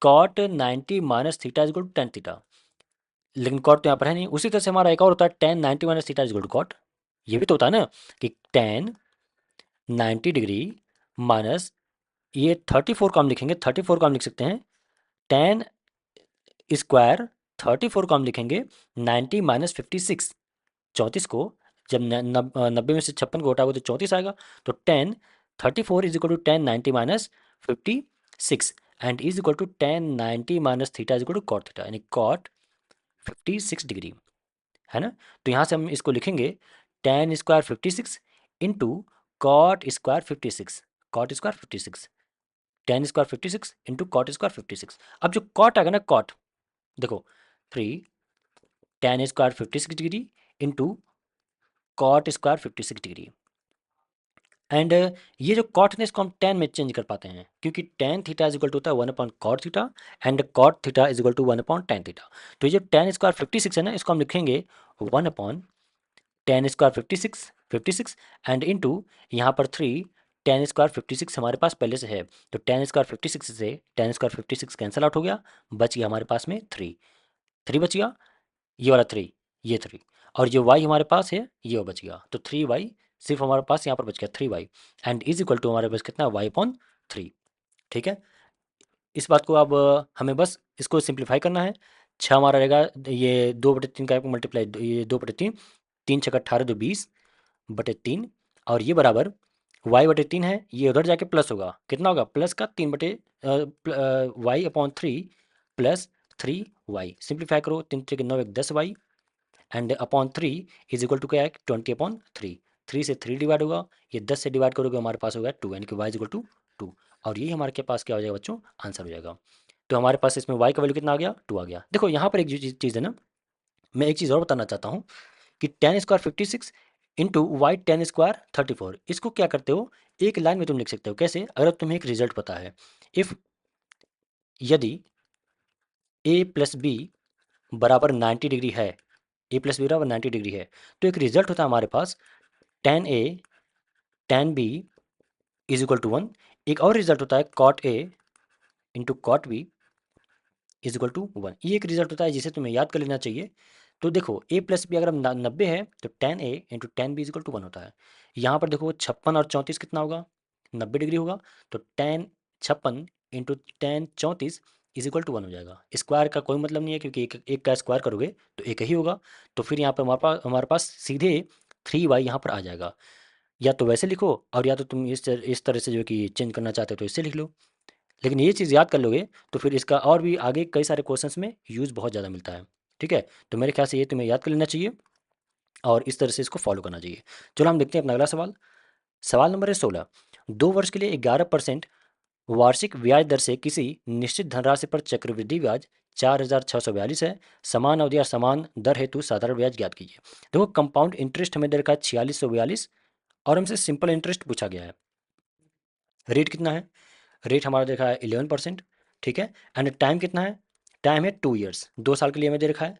A: cot 90 minus theta is equal to tan theta, लेकिन कॉट तो यहाँ पर है नहीं। उसी तरह से हमारा एक और होता है tan 90 minus theta is equal to cot, ये भी तो होता है ना कि टेन 90 डिग्री माइनस ये 34 को हम लिखेंगे, 34 को हम लिख सकते हैं टेन स्क्वायर, 34 को हम लिखेंगे 90 माइनस 56, 34 को जब 90 में से 56 को हटाओगे तो 34 आएगा। तो tan 34 is equal to tan 90 minus 56 and is equal to tan 90 minus theta is equal to cot theta, यानी कॉट 56 डिग्री, है ना। तो यहाँ से हम इसको लिखेंगे tan square 56 into cot square 56, cot square 56, tan square 56 into cot square 56। अब जो कॉट आएगा ना कॉट, देखो 3 tan square 56 degree into cot square 56 degree, and ये जो कॉट है इसको हम टेन में चेंज कर पाते हैं, क्योंकि tan theta is equal to होता है 1 upon cot theta and cot theta is equal to 1 upon tan theta. तो ये जो टेन स्क्वायर 56 है ना, इसको हम लिखेंगे 1 upon ten square 56 and into यहाँ पर 3 टेन स्क्वायर 56 हमारे पास पहले से है, तो टेन स्क्वायर 56 से टेन स्क्वायर 56 कैंसिल आउट हो गया, बच गया हमारे पास में 3, 3 बच गया, ये वाला 3, ये 3, और जो y हमारे पास है ये बच गया, तो 3y सिर्फ हमारे पास यहाँ पर बच गया 3y and is equal to हमारे पास कितना y/3। ठीक है, इस बात को अब हमें बस इसको सिंप्लीफाई करना है। 6 हमारा रहेगा, ये 2/3 का मल्टीप्लाई, ये 2/3, 3 × 6 = 18, 2 20/3, और ये बराबर y/3 है, ये उधर जाके प्लस होगा, कितना होगा प्लस का 3/y/3 प्लस 3y, सिंप्लीफाई करो, 3×3 = 9, 10y and upon 3 is equal to क्या है 20/3, 3 से 3 डिवाइड होगा, ये 10 से डिवाइड करोगे हमारे पास होगा 2, यानी कि y इज इक्वल टू 2, और यही हमारे के पास क्या हो जाएगा बच्चों, आंसर हो जाएगा। तो हमारे पास इसमें y का वैल्यू कितना आ गया 2 आ गया। देखो यहाँ पर एक जो चीज़ है ना, मैं एक चीज़ और बताना चाहता हूँ कि tan square 56 into Y tan square 34, इसको क्या करते हो एक लाइन में तुम लिख सकते हो। कैसे, अगर तुम्हें एक रिजल्ट पता है, इफ यदि a प्लस बी बराबर 90 डिग्री है, a प्लस बी बराबर 90 डिग्री है, तो एक रिजल्ट होता है हमारे पास tan A tan B is equal to 1। एक और रिजल्ट होता है cot A into cot B is equal to 1। ये एक रिजल्ट होता है जिसे तुम्हें याद कर लेना चाहिए। तो देखो a प्लस बी अगर हम 90 है तो tan A into tan B is equal to 1 होता है। यहाँ पर देखो 56 और 34 कितना होगा 90 डिग्री होगा, तो tan 56 into tan 34 is equal to 1 हो जाएगा। स्क्वायर का कोई मतलब नहीं है, क्योंकि एक का स्क्वायर करोगे तो एक ही होगा। तो फिर यहाँ पर हमारे पास सीधे 3y यहाँ पर आ जाएगा। या तो वैसे लिखो, और या तो तुम इस तरह से जो कि चेंज करना चाहते हो तो इससे लिख लो। लेकिन ये चीज़ याद कर लोगे तो फिर इसका और भी आगे कई सारे क्वेश्चंस में यूज़ बहुत ज़्यादा मिलता है। ठीक है, तो मेरे ख्याल से ये तुम्हें याद कर लेना चाहिए और इस तरह से इसको फॉलो करना चाहिए। चलो हम देखते हैं अपना अगला सवाल। सवाल नंबर है 16, 2 वर्ष के लिए 11% वार्षिक ब्याज दर से किसी निश्चित धनराशि पर चक्रवृद्धि ब्याज 4,642 है, समान अवधि और समान दर हेतु साधारण ब्याज ज्ञात कीजिए। देखो कंपाउंड इंटरेस्ट हमें दे रखा है 4642 और हमसे सिंपल इंटरेस्ट पूछा गया है। रेट कितना है, रेट हमारा देखा है 11%। ठीक है, एंड टाइम कितना है, टाइम है 2 ईयर्स, 2 साल के लिए हमें दे रखा है।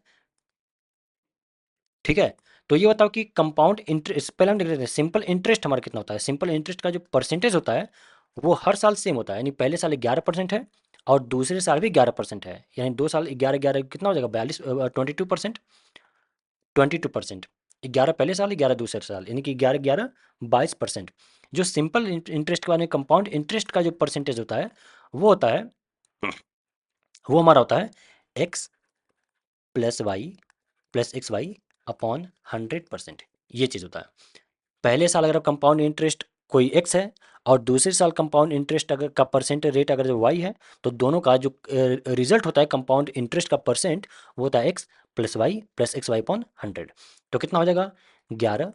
A: ठीक है, तो ये बताओ कि कंपाउंड इंटरेस्ट, पहले हम देख लेते हैं सिंपल इंटरेस्ट हमारा कितना होता है। सिंपल इंटरेस्ट का जो परसेंटेज होता है वो हर साल सेम होता है, यानी पहले साल 11% है और दूसरे साल भी 11% है, यानी 2 साल 11 11 कितना हो जाएगा 22%, 22%, 11 पहले साल 11 दूसरे साल, यानी कि 11 11 22%। जो सिंपल इंटरेस्ट के बाद में कंपाउंड इंटरेस्ट का जो परसेंटेज होता है वो होता है, वो हमारा होता है x plus Y plus X Y upon 100%। ये चीज़ होता है। पहले साल अगर आप कंपाउंड इंटरेस्ट कोई एक्स है और दूसरे साल कंपाउंड इंटरेस्ट अगर का परसेंट रेट अगर जो वाई है, तो दोनों का जो रिजल्ट होता है कंपाउंड इंटरेस्ट का परसेंट, वो होता है x plus X Y upon 100। तो कितना हो जाएगा, 11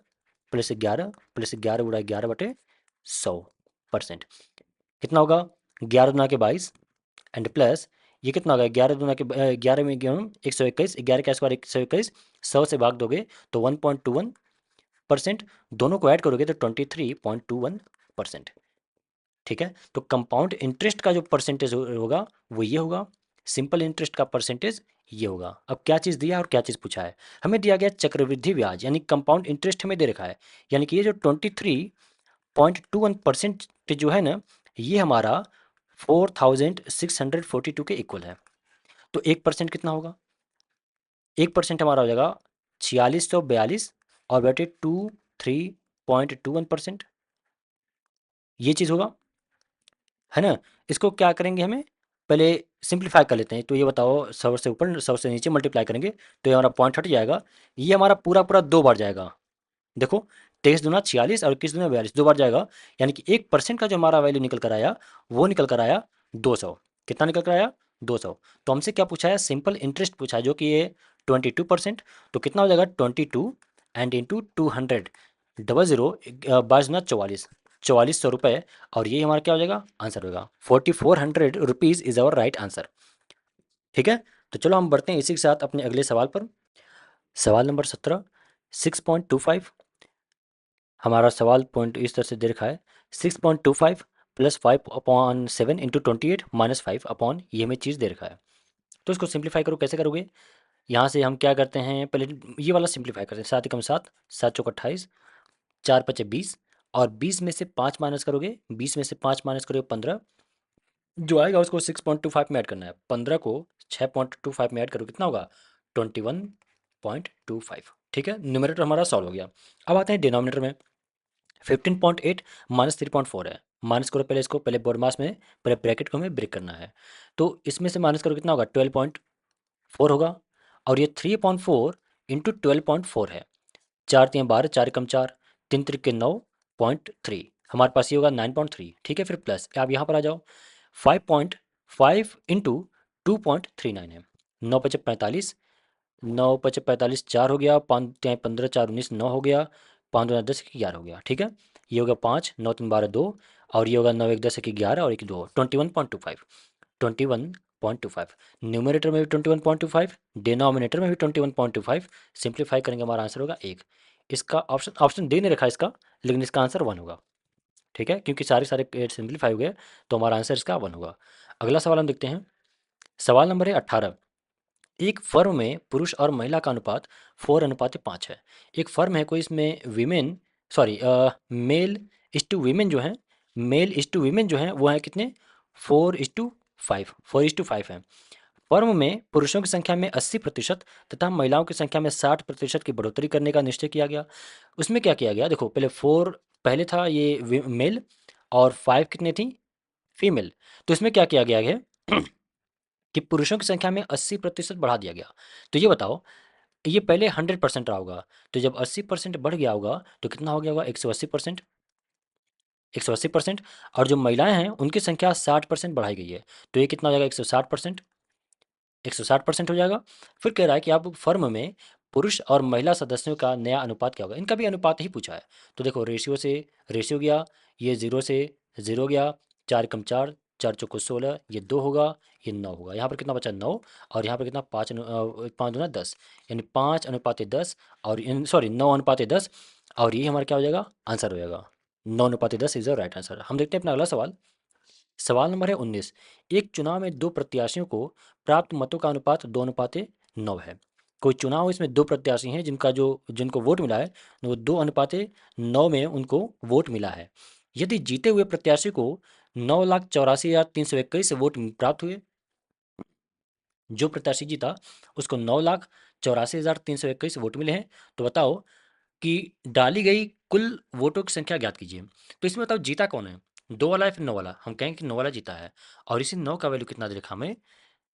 A: उड़ा 11/100%। कितना होगा, 11 दूना के 22 एंड प्लस ये कितना होगा, 11 में गेहूँ 121, 11 का स्क्वायर 121, 100 से भाग दोगे तो 1.21%, दोनों को ऐड करोगे तो 23.21%। ठीक है, तो कंपाउंड इंटरेस्ट का जो परसेंटेज होगा वो ये होगा, सिंपल इंटरेस्ट का परसेंटेज ये होगा। अब क्या चीज़ दिया है और क्या चीज़ पूछा है, हमें दिया गया चक्रवृद्धि ब्याज यानी कंपाउंड इंटरेस्ट हमें दे रखा है, यानी कि ये जो 23.21% जो है ना, ये हमारा 4642 के इक्वल है। तो 1% कितना होगा, 1% हमारा हो जाएगा 4642 और बेटे 23.21%, ये चीज़ होगा, है ना। इसको क्या करेंगे, हमें पहले सिंप्लीफाई कर लेते हैं। तो ये बताओ, 100 से ऊपर 100 से नीचे मल्टीप्लाई करेंगे तो ये हमारा पॉइंट हट जाएगा, ये हमारा पूरा पूरा 2 बार जाएगा। देखो, 23 दूना 46 और 21 दूना 42, 2 बार जाएगा, यानी कि 1% का जो हमारा वैल्यू निकल कर आया वो निकल कर आया 200। कितना निकल कर आया, 200। तो हमसे क्या पूछा है, सिंपल इंटरेस्ट पूछा है जो कि ये 22%। तो कितना हो जाएगा, 22 एंड इंटू 200, 00 22 दूना 44, 4400 रुपये। और ये हमारा क्या हो जाएगा, आंसर होगा 4400 rupees is our right answer. ठीक है, तो चलो हम बढ़ते हैं इसी के साथ अपने अगले सवाल पर। सवाल नंबर 17, 6.25। हमारा सवाल पॉइंट इस तरह से दे रखा है, 6.25 प्लस 5/7 इंटू 28 -5 ये हमें चीज़ दे रखा है। तो इसको सिंप्लीफाई करो, कैसे करोगे, यहाँ से हम क्या करते हैं, पहले ये वाला सिंप्लीफाई करते हैं, 7 × 7 7 चौक 28, 4 × 5 = 20, और 20 में से 5 माइनस करोगे, 20 में से 5 माइनस करोगे 15, जो आएगा उसको 6.25 में ऐड करना है, 15 को 6.25 में ऐड करो कितना होगा, 21.25। ठीक है, न्यूमरेटर हमारा सॉल्व हो गया। अब आते हैं डिनोमिनेटर में, 15.8 -3.4 है, माइनस करो पहले इसको, पहले बोडमास में पहले ब्रैकेट को हमें ब्रेक करना है। तो इसमें से माइनस करो कितना होगा, 12.4 होगा, और ये 3/4 इंटू 12.4 है, 4 × 3 = 12, 4 × 4 3 × 9.3, हमारे पास ये होगा 9.3। ठीक है, फिर प्लस आप यहाँ पर आ जाओ, 5.5 इंटू 2.39 है, 9 × 5 = 45, 9 × 5 = 45, 4 हो गया, 5 × 15 = 4 19 9 हो गया, 5 × 2 = 10 11 हो गया। ठीक है, ये होगा 5, 9 × 3 = 12 2, और ये होगा 9 × 1 = 10 11 और 1 2, 21.25, 21.25। न्यूमरेटर में भी 21.25, डिनोमिनेटर में भी 21.25, सिंप्लीफाई करेंगे हमारा आंसर होगा 1। इसका ऑप्शन ऑप्शन दे नहीं रखा है इसका, लेकिन इसका आंसर 1 होगा। ठीक है, क्योंकि सारे सारे सिंप्लीफाई हो गए, तो हमारा आंसर इसका 1 होगा। अगला सवाल हम देखते हैं, सवाल नंबर है 18। एक फर्म में पुरुष और महिला का अनुपात 4:5 है। एक फर्म है कोई, इसमें women sorry male is to women जो है, मेल इज टू वीमेन जो है वो है कितने, 4:5 है। फर्म में पुरुषों की संख्या में 80% तथा महिलाओं की संख्या में 60% की बढ़ोतरी करने का निश्चय किया गया। उसमें क्या किया गया, देखो पहले 4 पहले था ये मेल, और 5 कितने थी, फीमेल। तो इसमें क्या किया गया है कि पुरुषों की संख्या में 80% बढ़ा दिया गया। तो ये बताओ, ये पहले 100% रहा होगा, तो जब 80% बढ़ गया होगा तो कितना हो गया होगा, 180%। 180%, और जो महिलाएं हैं उनकी संख्या 60% बढ़ाई गई है, तो ये कितना हो जाएगा, 160%। 160% हो जाएगा। फिर कह रहा है कि आप फर्म में पुरुष और महिला सदस्यों का नया अनुपात क्या होगा, इनका भी अनुपात ही पूछा है। तो देखो, रेशियो से रेशियो गया, ये 0 से 0 गया, 4 × 4 4 चौको 16, ये 2 होगा, ये 9 होगा, यहाँ पर कितना बचा 9, और यहाँ पर कितना 5 दूना 10, यानी 5:10, और इन सॉरी 9:10, और ये हमारा क्या हो जाएगा, आंसर हो जाएगा 9:10 इज द राइट आंसर। हम देखते हैं अपना अगला सवाल। सवाल नंबर है 19। एक चुनाव में दो प्रत्याशियों को प्राप्त मतों का अनुपात 2:9 है। कोई चुनाव, इसमें दो प्रत्याशी हैं जिनको वोट मिला है, वो 2:9 में उनको वोट मिला है। यदि जीते हुए प्रत्याशी को 9,84,321 वोट प्राप्त हुए, जो प्रत्याशी जीता उसको 9,84,321 वोट मिले हैं, तो बताओ कि डाली गई कुल वोटों की संख्या ज्ञात कीजिए। तो इसमें बताओ जीता कौन है, 2 वाला है फिर 9 वाला, हम कहेंगे कि 9 वाला जीता है। और इसी 9 का वैल्यू कितना दे रखा हमें,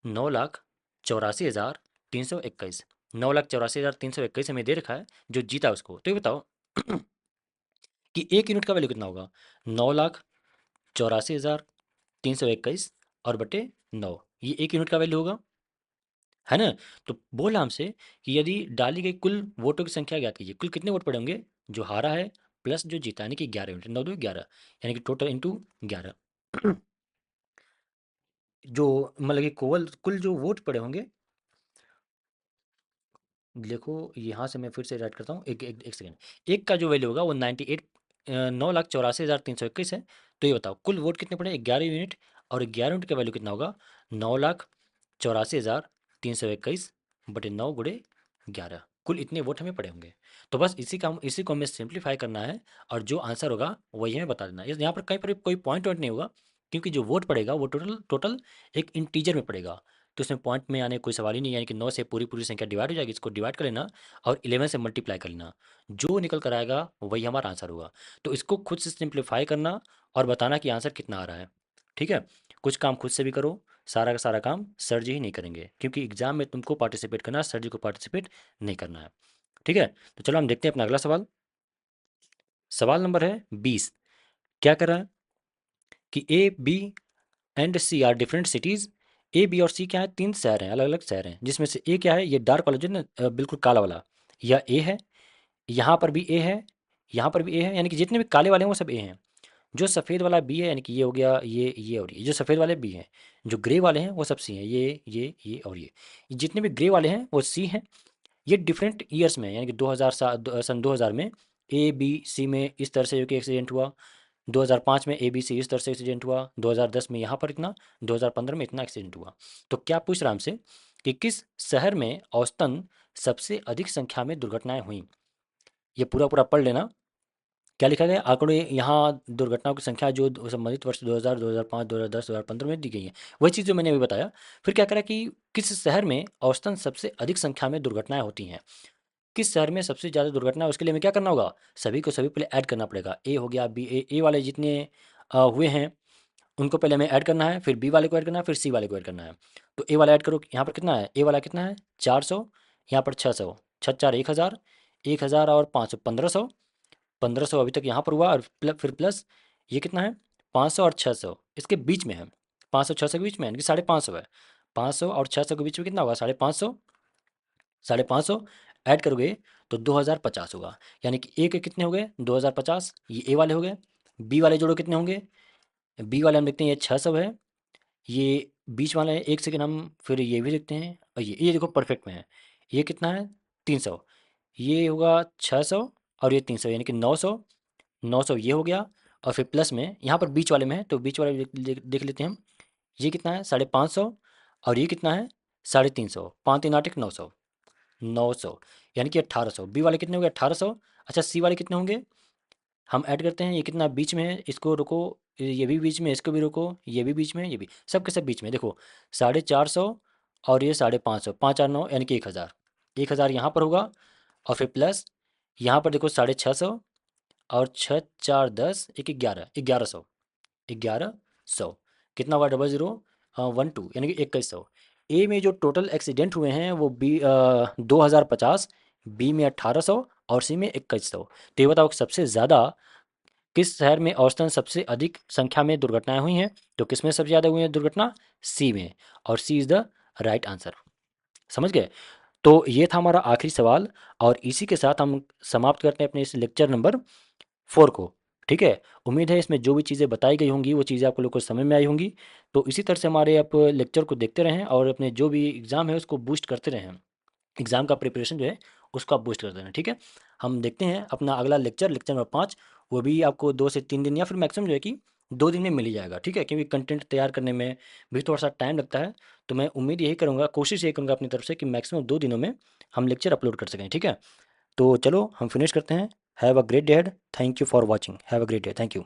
A: 9,84,321, 9,84,321 हमें दे रखा है जो जीता उसको। तो ये बताओ कि एक यूनिट का वैल्यू कितना होगा, 9,84,321 और बटे 9, ये एक यूनिट का वैल्यू होगा, है ना। तो बोला हमसे कि यदि डाली गई कुल वोटों की संख्या ज्ञात कीजिए, कुल कितने वोट पड़े होंगे, जो हारा है प्लस जो जीता, यानी कि 11 यूनिट, 9 2 11, यानी कि टोटल इंटू 11। जो मतलब कि कोवल कुल जो वोट पड़े होंगे, देखो यहाँ से मैं फिर से राइट करता हूँ, एक सेकेंड। एक का जो वैल्यू होगा वो 98, 9,84,321 है। तो ये बताओ कुल वोट कितने पड़े, 11 यूनिट, और 11 यूनिट का वैल्यू कितना होगा, 9,84,321 बटे 9 × 11, कुल इतने वोट हमें पड़े होंगे। तो बस इसी को हमें सिंप्लीफाई करना है, और जो आंसर होगा वही हमें बता देना है। यहाँ पर कहीं पर कोई पॉइंट वॉइंट नहीं होगा, क्योंकि जो वोट पड़ेगा वो टोटल टोटल एक इंटीजर में पड़ेगा, तो उसमें पॉइंट में आने कोई सवाल ही नहीं है, यानी कि 9 से पूरी पूरी संख्या डिवाइड हो जाएगी, इसको डिवाइड कर लेना और 11 से मल्टीप्लाई कर लेना, जो निकल कर आएगा वही हमारा आंसर होगा। तो इसको खुद से सिंप्लीफाई करना और बताना कि आंसर कितना आ रहा है, ठीक है। कुछ काम खुद से भी करो, सारा का सारा काम सर जी ही नहीं करेंगे, क्योंकि एग्जाम में तुमको पार्टिसिपेट करना है, सर जी को पार्टिसिपेट नहीं करना है, ठीक है। तो चलो हम देखते हैं अपना अगला सवाल। सवाल नंबर है 20। क्या कर रहा है कि A B and C are different cities. A B और सी क्या है, तीन शहर हैं, अलग अलग शहर हैं, जिसमें से ए क्या है, ये डार्क वाला जो है ना, बिल्कुल काला वाला, यह ए है। यहाँ पर भी ए है, यहाँ पर भी ए है, यानी कि जितने भी काले वाले हैं वो सब ए हैं। जो सफ़ेद वाला बी है, यानी कि ये हो गया, ये और ये जो सफ़ेद वाले बी हैं। जो ग्रे वाले हैं वो सब सी हैं, ये और ये जितने भी ग्रे वाले हैं वो सी हैं। ये डिफरेंट ईयर्स में, यानी कि 2000 सन 2000 में ए बी सी में इस तरह से जो कि एक्सीडेंट हुआ, 2005 में ABC इस तरह से एक्सीडेंट हुआ, 2010 में यहाँ पर इतना, 2015 में इतना एक्सीडेंट हुआ। तो क्या पूछ रहा हमसे कि किस शहर में औसतन सबसे अधिक संख्या में दुर्घटनाएं हुई। ये पूरा पूरा पढ़ लेना। क्या लिखा गया, आंकड़े यहाँ दुर्घटनाओं की संख्या जो संबंधित वर्ष 2000, 2005, 2010, 2015 में दी गई है, वही चीज़ जो मैंने अभी बताया। फिर क्या करा कि किस शहर में औसतन सबसे अधिक संख्या में दुर्घटनाएं होती हैं, किस शहर में सबसे ज़्यादा दुर्घटना है, उसके लिए हमें क्या करना होगा, सभी को सभी पहले ऐड करना पड़ेगा। ए हो गया, बी, ए वाले जितने हुए हैं उनको पहले हमें ऐड करना है, फिर बी वाले को ऐड करना है, फिर सी वाले को ऐड करना है। तो ए वाला ऐड करो, यहाँ पर कितना है, ए वाला कितना है 400, यहाँ पर 600, 6 4 1000, 1000 और 500 1500, 1500 अभी तक यहाँ पर हुआ, और फिर प्लस ये कितना है 500 और 600 इसके बीच में है, 500 600 के बीच में है, यानी कि 550 है। 500 और 600 के बीच में कितना होगा, 550, 550 ऐड करोगे तो 2050 होगा, यानी कि ए के कितने हो गए 2050, ये ए वाले हो गए। बी वाले जोड़ो कितने होंगे, बी वाले हम देखते हैं ये 600 है, ये बीच वाला है, एक सेकेंड हम फिर ये भी देखते हैं, और ये देखो परफेक्ट में है, ये कितना है 300, ये होगा 600 और ये 300, यानी कि 900, 900 ये हो गया। और फिर प्लस में यहाँ पर बीच वाले में है, तो बीच वाले देख लेते हैं हम, ये कितना है 550, और ये कितना है 350, 5 3 8 900, 900 यानी कि 1800। बी वाले कितने हो गए 1800। अच्छा सी वाले कितने होंगे, हम ऐड करते हैं, ये कितना बीच में है, इसको रुको, ये भी बीच में, इसको भी रुको, ये भी बीच में, ये भी सब के सब बीच में, देखो 450 और ये 550, 5 4 9 यानी कि 1000, 1000 यहाँ पर होगा। और फिर प्लस यहाँ पर देखो 650 और 6 4 10, एक 11, 1100, 1100 कितना होगा, 00 12 यानी कि 2100। ए में जो टोटल एक्सीडेंट हुए हैं वो 2050, बी में 1800 और सी में 2100। तो ये बताओ कि सबसे ज़्यादा किस शहर में औसतन सबसे अधिक संख्या में दुर्घटनाएं हुई हैं, तो किस में सबसे ज़्यादा हुई है दुर्घटना, सी में, और सी इज़ द राइट आंसर। समझ गए। तो ये था हमारा आखिरी सवाल, और इसी के साथ हम समाप्त करते हैं अपने इस लेक्चर नंबर 4 को, ठीक है। उम्मीद है इसमें जो भी चीज़ें बताई गई होंगी वो चीज़ें आप लोग को समझ में आई होंगी। तो इसी तरह से हमारे आप लेक्चर को देखते रहें, और अपने जो भी एग्ज़ाम है उसको बूस्ट करते रहें, एग्ज़ाम का प्रिपरेशन जो है उसको आप बूस्ट कर देना, ठीक है। हम देखते हैं अपना अगला लेक्चर, लेक्चर नंबर 5, वो भी आपको 2 से 3 दिन या फिर मैक्सिमम जो है कि 2 दिन में मिल ही जाएगा, ठीक है, क्योंकि कंटेंट तैयार करने में भी थोड़ा सा टाइम लगता है। तो मैं उम्मीद यही करूँगा, कोशिश यही करूँगा अपनी तरफ से कि मैक्सिमम 2 दिनों में हम लेक्चर अपलोड कर सकें, ठीक है। तो चलो हम फिनिश करते हैं। Have a great day head, thank you for watching, have a great day, thank you.